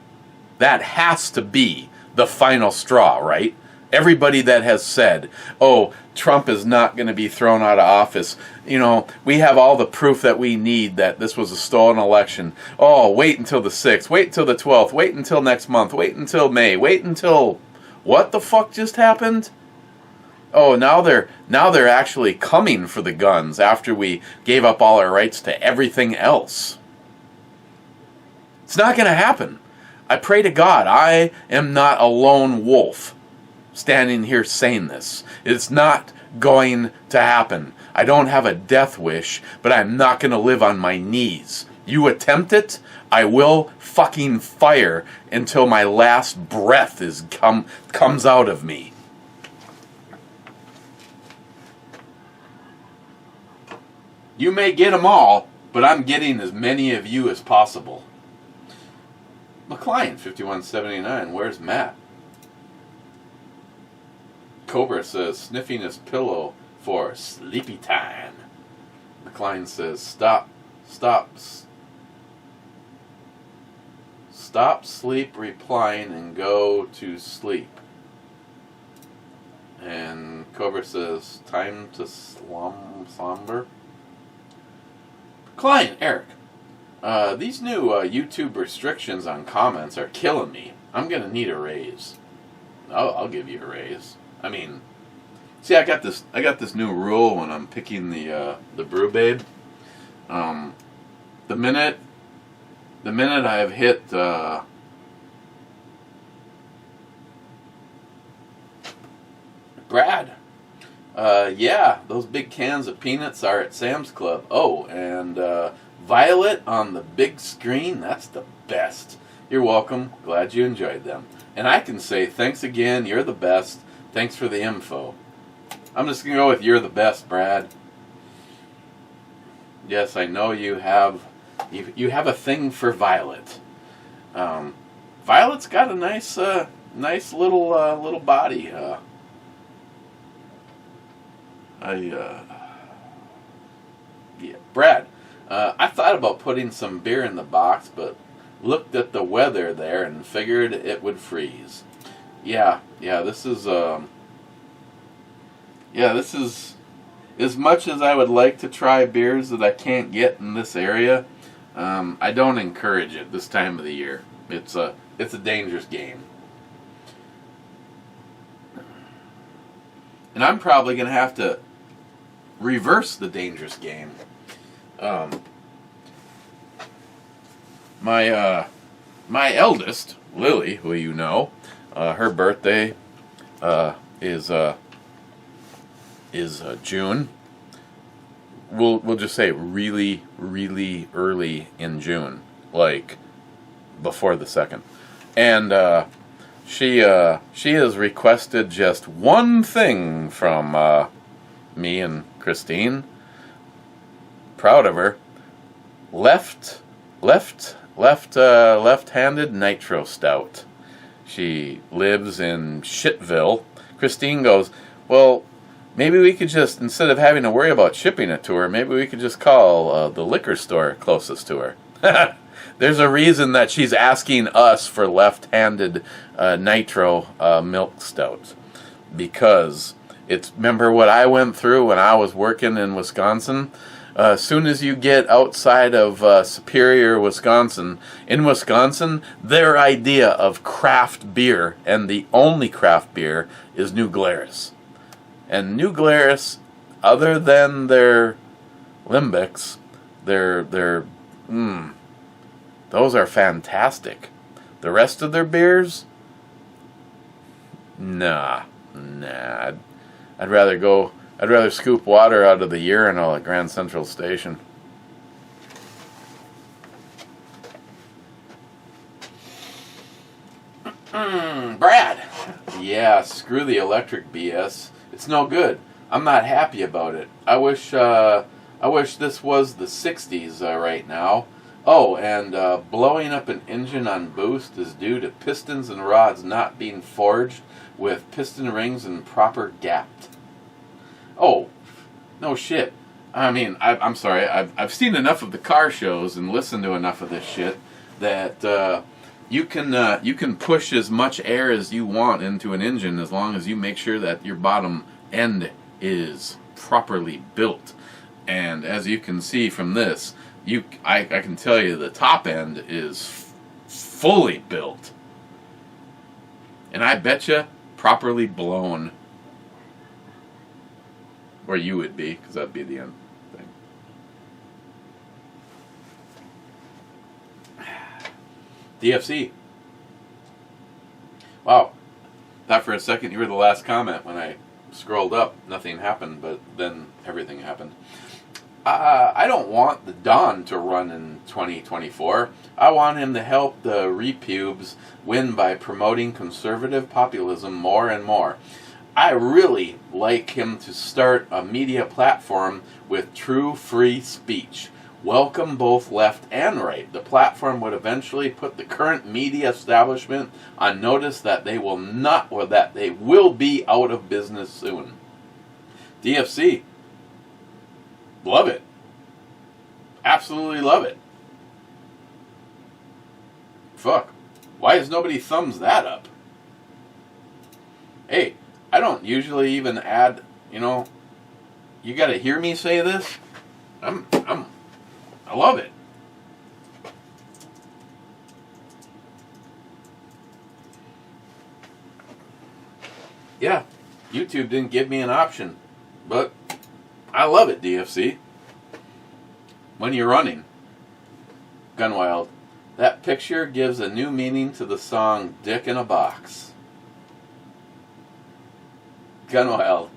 That has to be the final straw, right? Everybody that has said, oh, Trump is not going to be thrown out of office. You know, we have all the proof that we need that this was a stolen election. Oh, wait until the 6th. Wait until the 12th. Wait until next month. Wait until May. Wait until... What the fuck just happened? Oh, now they're actually coming for the guns after we gave up all our rights to everything else. It's not going to happen. I pray to God I am not a lone wolf standing here saying this. It's not going to happen. I don't have a death wish, but I'm not going to live on my knees. You attempt it, I will fucking fire until my last breath comes out of me. You may get them all, but I'm getting as many of you as possible. McLean, 5179, where's Matt? Cobra says, sniffing his pillow for sleepy time. McLean says, stop sleep replying and go to sleep. And Cobra says, time to slumber. Klein, Eric, these new YouTube restrictions on comments are killing me. I'm going to need a raise. I'll give you a raise. I mean, see, I got this new rule when I'm picking the brew babe. The minute I've hit Brad. Yeah, those big cans of peanuts are at Sam's Club. Oh, and Violet on the big screen, that's the best. You're welcome. Glad you enjoyed them. And I can say thanks again. You're the best. Thanks for the info. I'm just going to go with you're the best, Brad. Yes, I know you have a thing for Violet. Violet's got a nice little body. Yeah, Brad. I thought about putting some beer in the box, but looked at the weather there and figured it would freeze. Yeah, this is this is as much as I would like to try beers that I can't get in this area. I don't encourage it this time of the year. It's a dangerous game. And I'm probably going to have to reverse the dangerous game. My eldest, Lily, who you know, her birthday is June. We'll just say really, really early in June, like before the 2nd, and she has requested just one thing from me and Christine. Proud of her. Left-handed nitro stout. She lives in Shitville. Christine goes, well, maybe we could just, instead of having to worry about shipping it to her, maybe we could just call the liquor store closest to her. There's a reason that she's asking us for left-handed nitro milk stout. Because remember what I went through when I was working in Wisconsin? As soon as you get outside of Superior, Wisconsin, in Wisconsin, their idea of craft beer, and the only craft beer, is New Glarus. And New Glarus, other than their limbics, those are fantastic. The rest of their beers, nah. I'd rather scoop water out of the urinal at Grand Central Station. Brad! Yeah, screw the electric BS. It's no good. I'm not happy about it. I wish this was the 60s right now. Oh, and blowing up an engine on boost is due to pistons and rods not being forged with piston rings and proper gapped. Oh, no shit. I mean, I'm sorry. I've seen enough of the car shows and listened to enough of this shit that you can push as much air as you want into an engine as long as you make sure that your bottom end is properly built. And as you can see from this, I can tell you the top end is fully built. And I betcha properly blown. Where you would be, because that'd be the end thing. DFC. Wow. Thought for a second you were the last comment. When I scrolled up, nothing happened, but then everything happened. I don't want the Don to run in 2024. I want him to help the repubes win by promoting conservative populism more and more. I really like him to start a media platform with true free speech. Welcome both left and right. The platform would eventually put the current media establishment on notice that they will not, or that they will be out of business soon. DFC. Love it. Absolutely love it. Fuck. Why has nobody thumbs that up? Hey, I don't usually even add, you gotta hear me say this. I love it. Yeah, YouTube didn't give me an option, but I love it, DFC. When you're running. Gunwild. That picture gives a new meaning to the song Dick in a Box. Gunwild.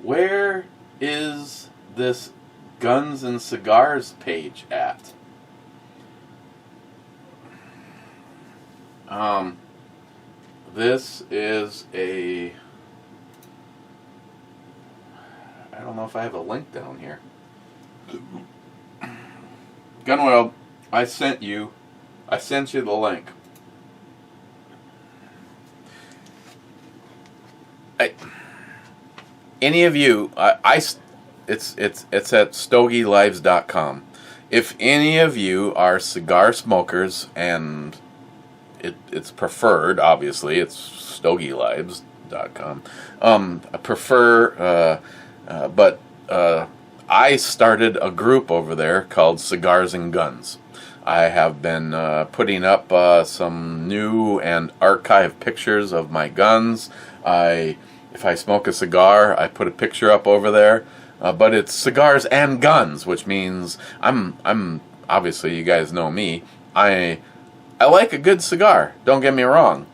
Where is this Guns and Cigars page at? This is a... I don't know if I have a link down here. Gunwild, I sent you the link. Any of you, it's at stogielives.com. if any of you are cigar smokers, and it's preferred, obviously, it's stogielives.com. I prefer, but I started a group over there called Cigars and Guns. I have been putting up some new and archive pictures of my guns. If I smoke a cigar, I put a picture up over there. But it's cigars and guns, which means I'm obviously, you guys know me. I like a good cigar. Don't get me wrong.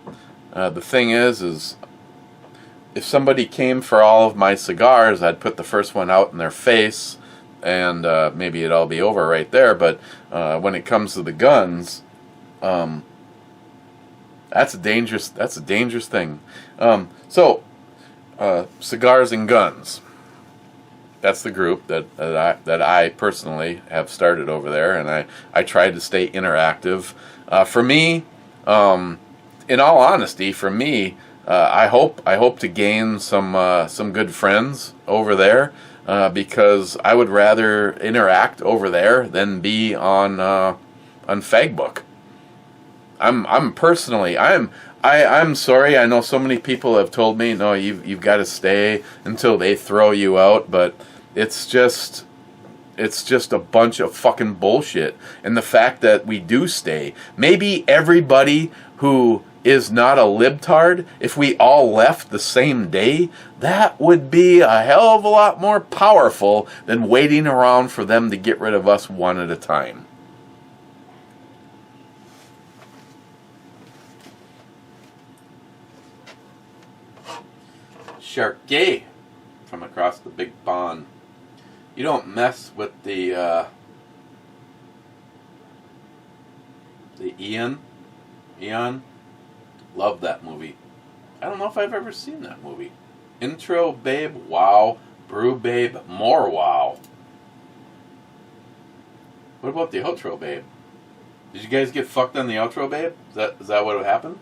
The thing is if somebody came for all of my cigars, I'd put the first one out in their face, and maybe it'd all be over right there. But when it comes to the guns, that's a dangerous thing. Cigars and Guns. That's the group that I personally have started over there, and I try to stay interactive. For me, in all honesty, for me, I hope to gain some good friends over there, because I would rather interact over there than be on Fagbook. I'm sorry. I know so many people have told me, no, you've got to stay until they throw you out, but it's just a bunch of fucking bullshit. And the fact that we do stay, maybe everybody who is not a libtard, if we all left the same day, that would be a hell of a lot more powerful than waiting around for them to get rid of us one at a time. Sharky from across the big pond. You don't mess with the Eon. Love that movie. I don't know if I've ever seen that movie. Intro babe, wow. Brew babe, more wow. What about the outro babe? Did you guys get fucked on the outro babe? Is that what happened?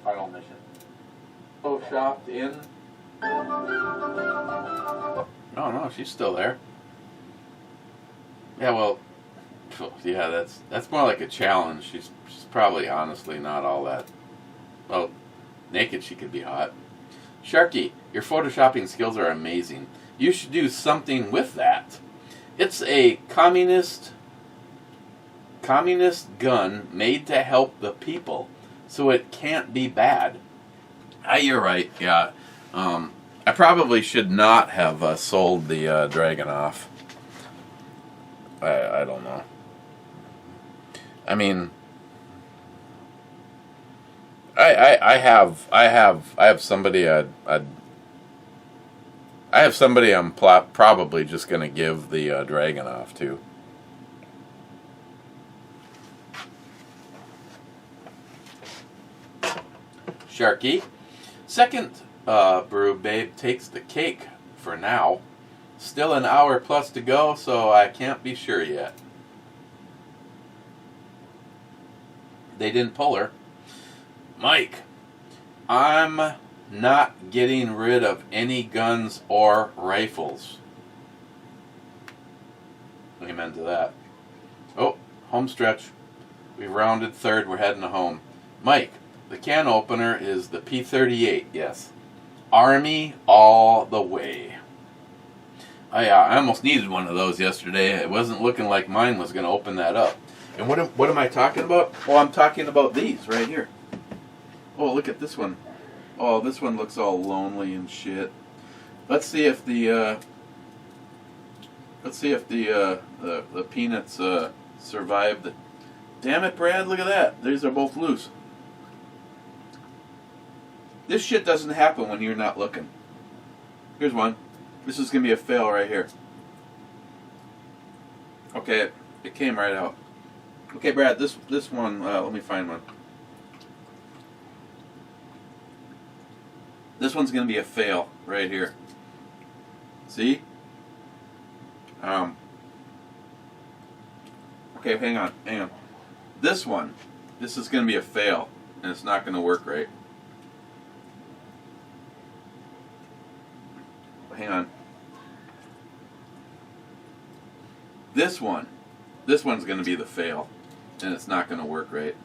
Final mission. Photoshopped in. No, she's still there. Yeah, well, yeah, that's more like a challenge. She's probably honestly not all that. Well, naked she could be hot. Sharky, your photoshopping skills are amazing. You should do something with that. It's a communist gun made to help the people, so it can't be bad. You're right. Yeah, I probably should not have sold the dragon off. I don't know. I mean, I have somebody I'm probably just gonna give the dragon off to. Sharky. Second brew babe takes the cake for now. Still an hour plus to go, so I can't be sure yet. They didn't pull her. Mike, I'm not getting rid of any guns or rifles. Amen to that. Oh, home stretch. We've rounded third. We're heading home. Mike, the can opener is the P38, yes. Army all the way. I almost needed one of those yesterday. It wasn't looking like mine was going to open that up. And what am I talking about? Well, I'm talking about these right here. Oh, look at this one. Oh, this one looks all lonely and shit. Let's see if the peanuts survive the. Damn it, Brad! Look at that. These are both loose. This shit doesn't happen when you're not looking. Here's one. This is gonna be a fail right here. Okay, it came right out. Okay, Brad. This one. Let me find one. This one's gonna be a fail right here. See? Okay, hang on, hang on. This one, this is going to be a fail, and it's not going to work right. Hang on. This one's going to be the fail, and it's not going to work right.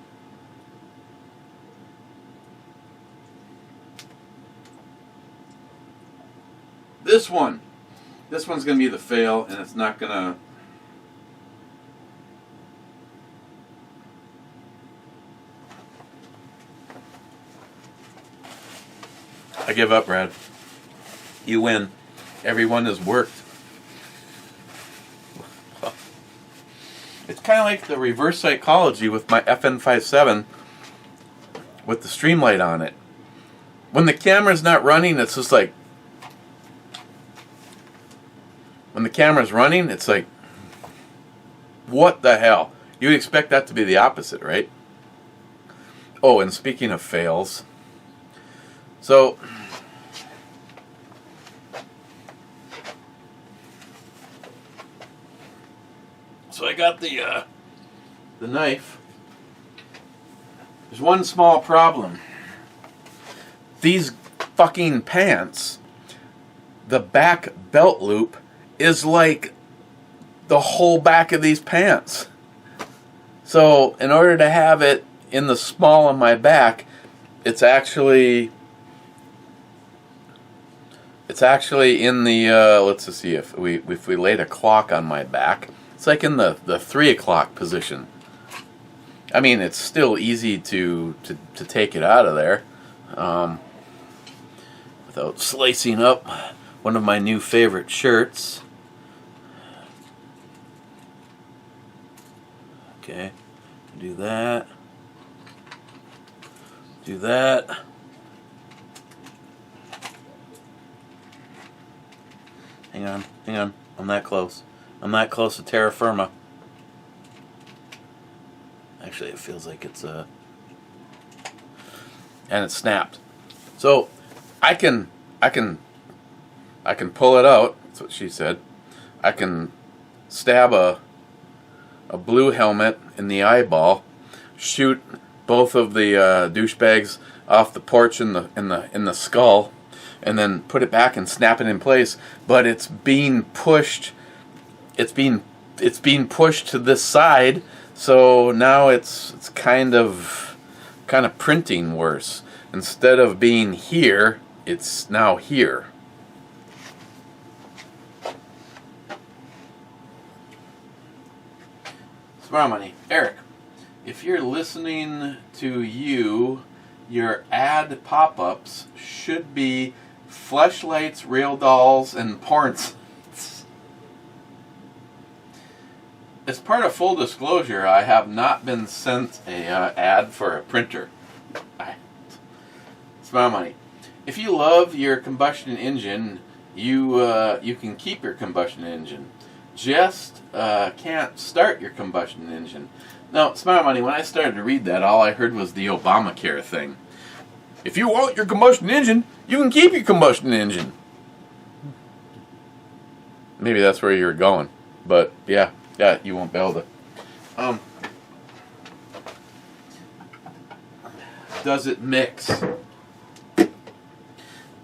This one's going to be the fail, and it's not going to. I give up, Brad. You win. Everyone has worked. It's kind of like the reverse psychology with my FN57 with the Streamlight on it. When the camera's not running, it's just like... When the camera's running, it's like... What the hell? You would expect that to be the opposite, right? Oh, and speaking of fails... So I got the knife. There's one small problem. These fucking pants, the back belt loop is like the whole back of these pants. So in order to have it in the small of my back, it's actually in the let's just see if we laid a clock on my back. It's like in the 3 o'clock position. I mean, it's still easy to take it out of there without slicing up one of my new favorite shirts. Okay, do that. Do that. Hang on. I'm that close. I'm that close to terra firma. Actually, it feels like it's and it snapped. So I can pull it out. That's what she said. I can stab a blue helmet in the eyeball, shoot both of the douchebags off the porch in the skull, and then put it back and snap it in place. But it's being pushed. It's being pushed to this side, so now it's kind of printing worse. Instead of being here, it's now here. Smart money, Eric. If you're listening to your ad pop-ups should be fleshlights, real dolls, and porn sites. As part of full disclosure, I have not been sent a ad for a printer. Smart money. If you love your combustion engine, you can keep your combustion engine. Just can't start your combustion engine. Now, smart money, when I started to read that, all I heard was the Obamacare thing. If you want your combustion engine, you can keep your combustion engine. Maybe that's where you were going. But, yeah, you won't be able to. Does it mix?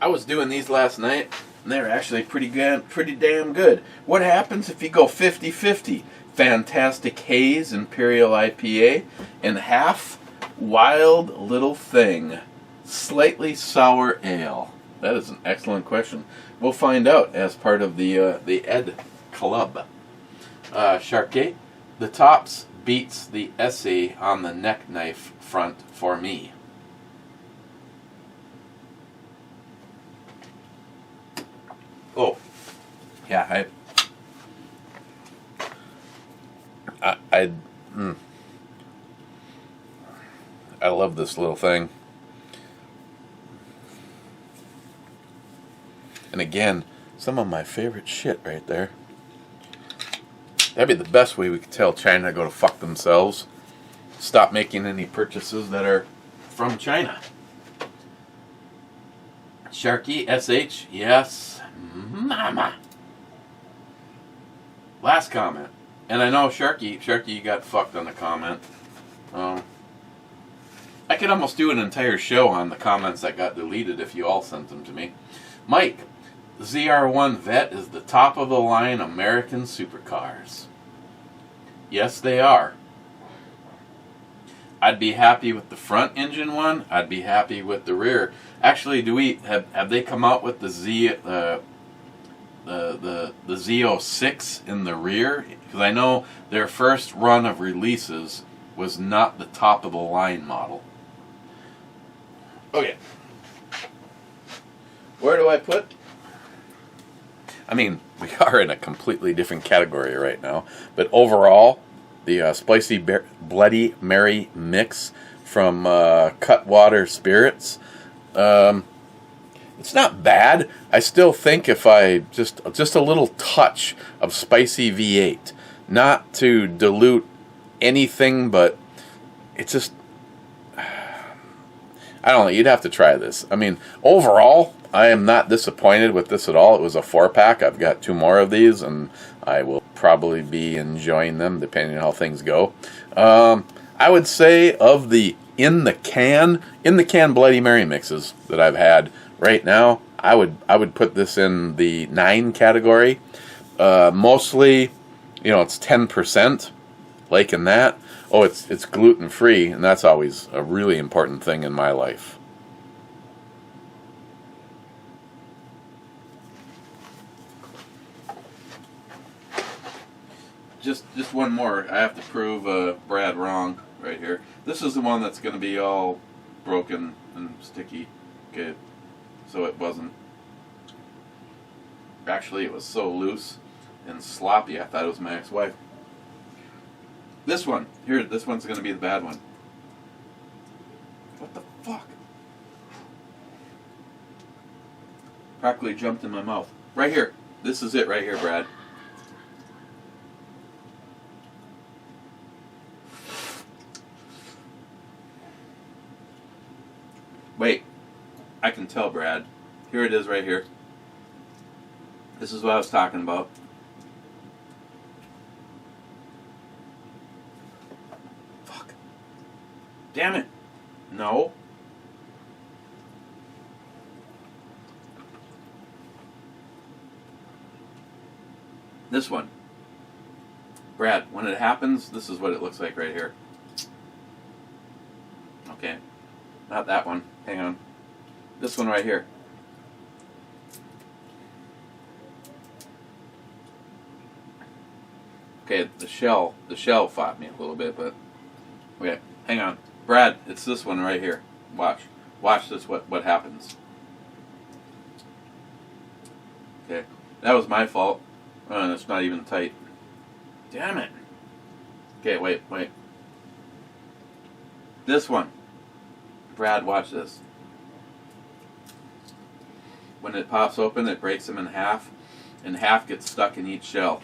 I was doing these last night, and they're actually pretty damn good. What happens if you go 50-50? Fantastic Haze Imperial IPA and half Wild Little Thing Slightly Sour Ale. That is an excellent question. We'll find out as part of the Ed Club. Sharkey, the tops beats the essay on the neck knife front for me. Oh, yeah, I love this little thing. And again, some of my favorite shit right there. That'd be the best way we could tell China to go to fuck themselves. Stop making any purchases that are from China. Sharky, SH, yes, mama. Last comment. And I know Sharky, you got fucked on the comment. I could almost do an entire show on the comments that got deleted if you all sent them to me. Mike, ZR1 Vet is the top of the line American supercars. Yes, they are. I'd be happy with the front engine one. I'd be happy with the rear. Actually, have they come out with the Z06 in the rear? Because I know their first run of releases was not the top of the line model. Okay. Where do I put? I mean, we are in a completely different category right now, but overall, the Spicy Bloody Mary mix from Cutwater Spirits, it's not bad. I still think if I just a little touch of spicy V8, not to dilute anything, but it's just, I don't know, you'd have to try this. I mean, overall, I am not disappointed with this at all. It was a 4-pack. I've got 2 more of these, and I will probably be enjoying them depending on how things go. I would say of the in the can Bloody Mary mixes that I've had right now, I would put this in the 9 category. Mostly, it's 10%. Liking that. Oh, it's gluten free, and that's always a really important thing in my life. Just one more. I have to prove Brad wrong right here. This is the one that's going to be all broken and sticky. Okay, so it wasn't. Actually, it was so loose and sloppy, I thought it was my ex-wife. This one. Here, this one's going to be the bad one. What the fuck? Practically jumped in my mouth. Right here. This is it right here, Brad. Wait. I can tell, Brad. Here it is right here. This is what I was talking about. Fuck. Damn it. No. This one. Brad, when it happens, this is what it looks like right here. Okay. Not that one. Hang on. This one right here. Okay, the shell fought me a little bit, but okay, hang on. Brad, it's this one right here. Watch this, what happens. Okay, that was my fault. Oh, and it's not even tight. Damn it. Okay, wait. This one. Brad, watch this. When it pops open, it breaks them in half, and half gets stuck in each shell.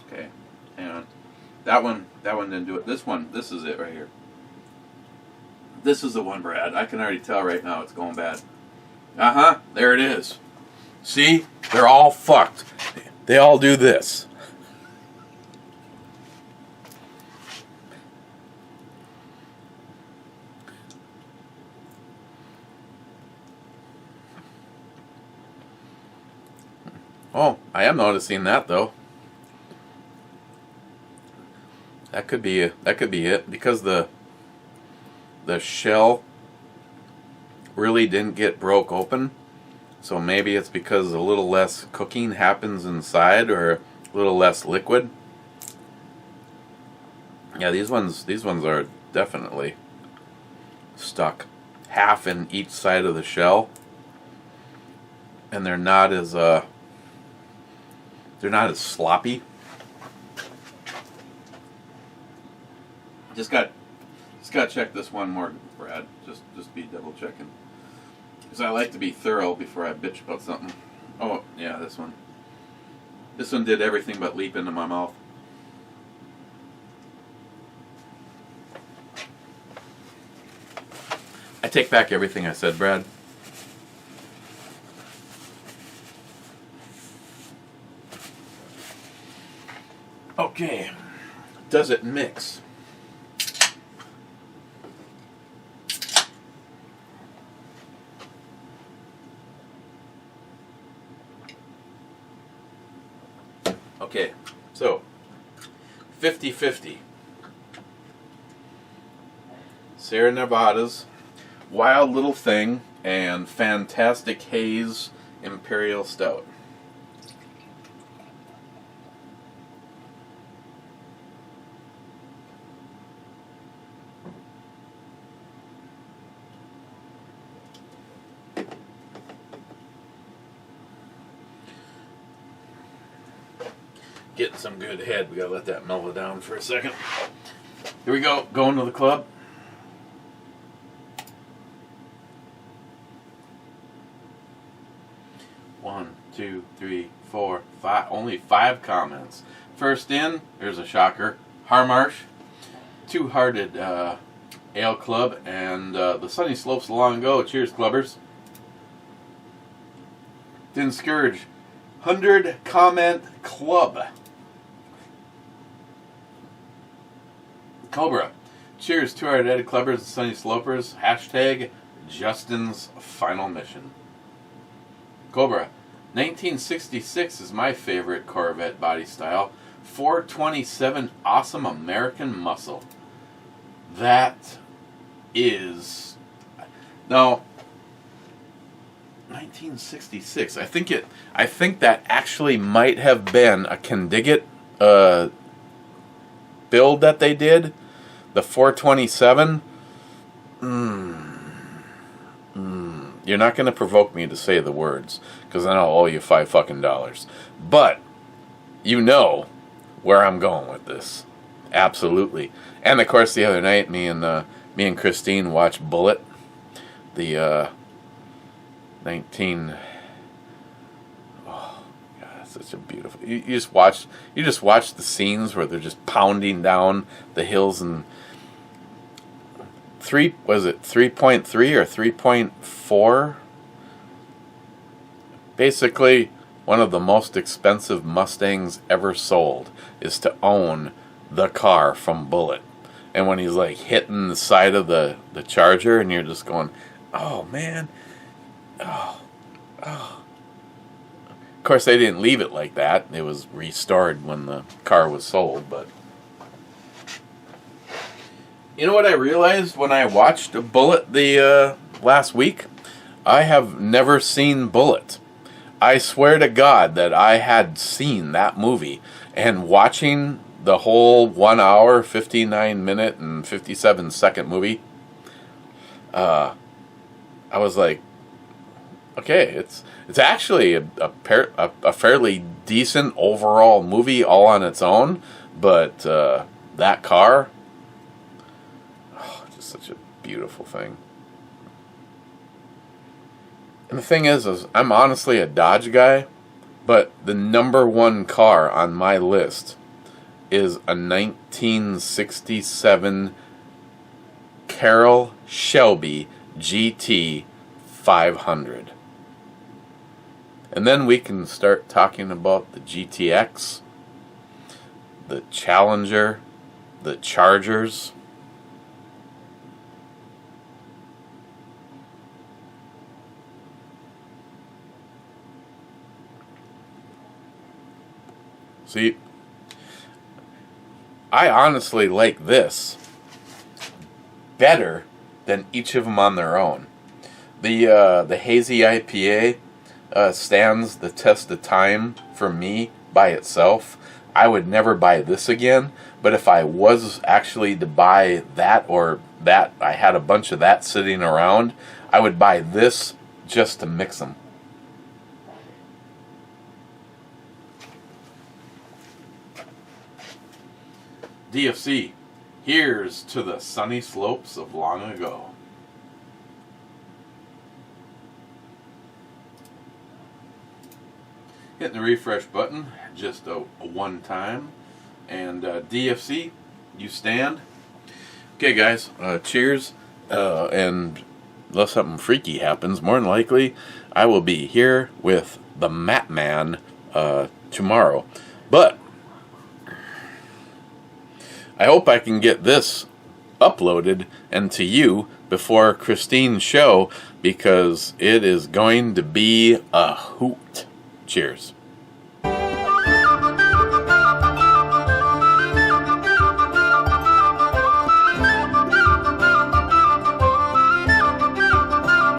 Okay, hang on. That one didn't do it. This is it right here. This is the one, Brad. I can already tell right now it's going bad. There it is. See? They're all fucked. They all do this. Oh, I am noticing that though. That could be it because the shell really didn't get broke open. So maybe it's because a little less cooking happens inside or a little less liquid. Yeah, these ones are definitely stuck. Half in each side of the shell. And they're not as sloppy. Just got to check this one more, Brad. Just be double checking. Because I like to be thorough before I bitch about something. Oh, yeah, this one. This one did everything but leap into my mouth. I take back everything I said, Brad. Okay. Does it mix? Okay, so 50-50. Sierra Nevada's Wild Little Thing and Fantastic Haze Imperial Stout. Getting some good head. We gotta let that mellow down for a second. Here we go. Going to the club. One, two, three, four, five. Only 5 comments. First in, here's a shocker. Harmarsh, Two Hearted Ale Club, and the Sunny Slopes of Long Ago. Cheers, clubbers. Didn't Scourge. 100 comment club. Cobra. Cheers, 2 Hearted Ale Clubbers and Sunny Slopers. Hashtag Justin's Final Mission. Cobra. 1966 is my favorite Corvette body style. 427 awesome American muscle. That is... Now, 1966. I think that actually might have been a Kendiggett build that they did. The 427. You're not going to provoke me to say the words, because then I'll owe you $5 fucking. But you know where I'm going with this. Absolutely. And of course, the other night, me and Christine watched Bullet, the 19. Oh God, such a beautiful. You just watch the scenes where they're just pounding down the hills and 3.3 or 3.4? Basically, one of the most expensive Mustangs ever sold is to own the car from Bullet. And when he's like hitting the side of the Charger, and you're just going, oh man, oh. Of course, they didn't leave it like that. It was restored when the car was sold, but. You know what I realized when I watched Bullet the last week? I have never seen Bullet. I swear to God that I had seen that movie. And watching the whole 1 hour, 59 minute, and 57 second movie, I was like, okay, it's actually a fairly decent overall movie all on its own. But that car... such a beautiful thing. And the thing is I'm honestly a Dodge guy, but the number 1 car on my list is a 1967 Carroll Shelby GT 500. And then we can start talking about the GTX, the Challenger, the Chargers. See, I honestly like this better than each of them on their own. The hazy IPA stands the test of time for me by itself. I would never buy this again, but if I was actually to buy that, or that I had a bunch of that sitting around, I would buy this just to mix them. DFC, here's to the sunny slopes of long ago. Hitting the refresh button just a one time. And DFC, you stand. Okay, guys, cheers. And unless something freaky happens, more than likely, I will be here with the Map Man tomorrow. But I hope I can get this uploaded and to you before Christine's show, because it is going to be a hoot. Cheers.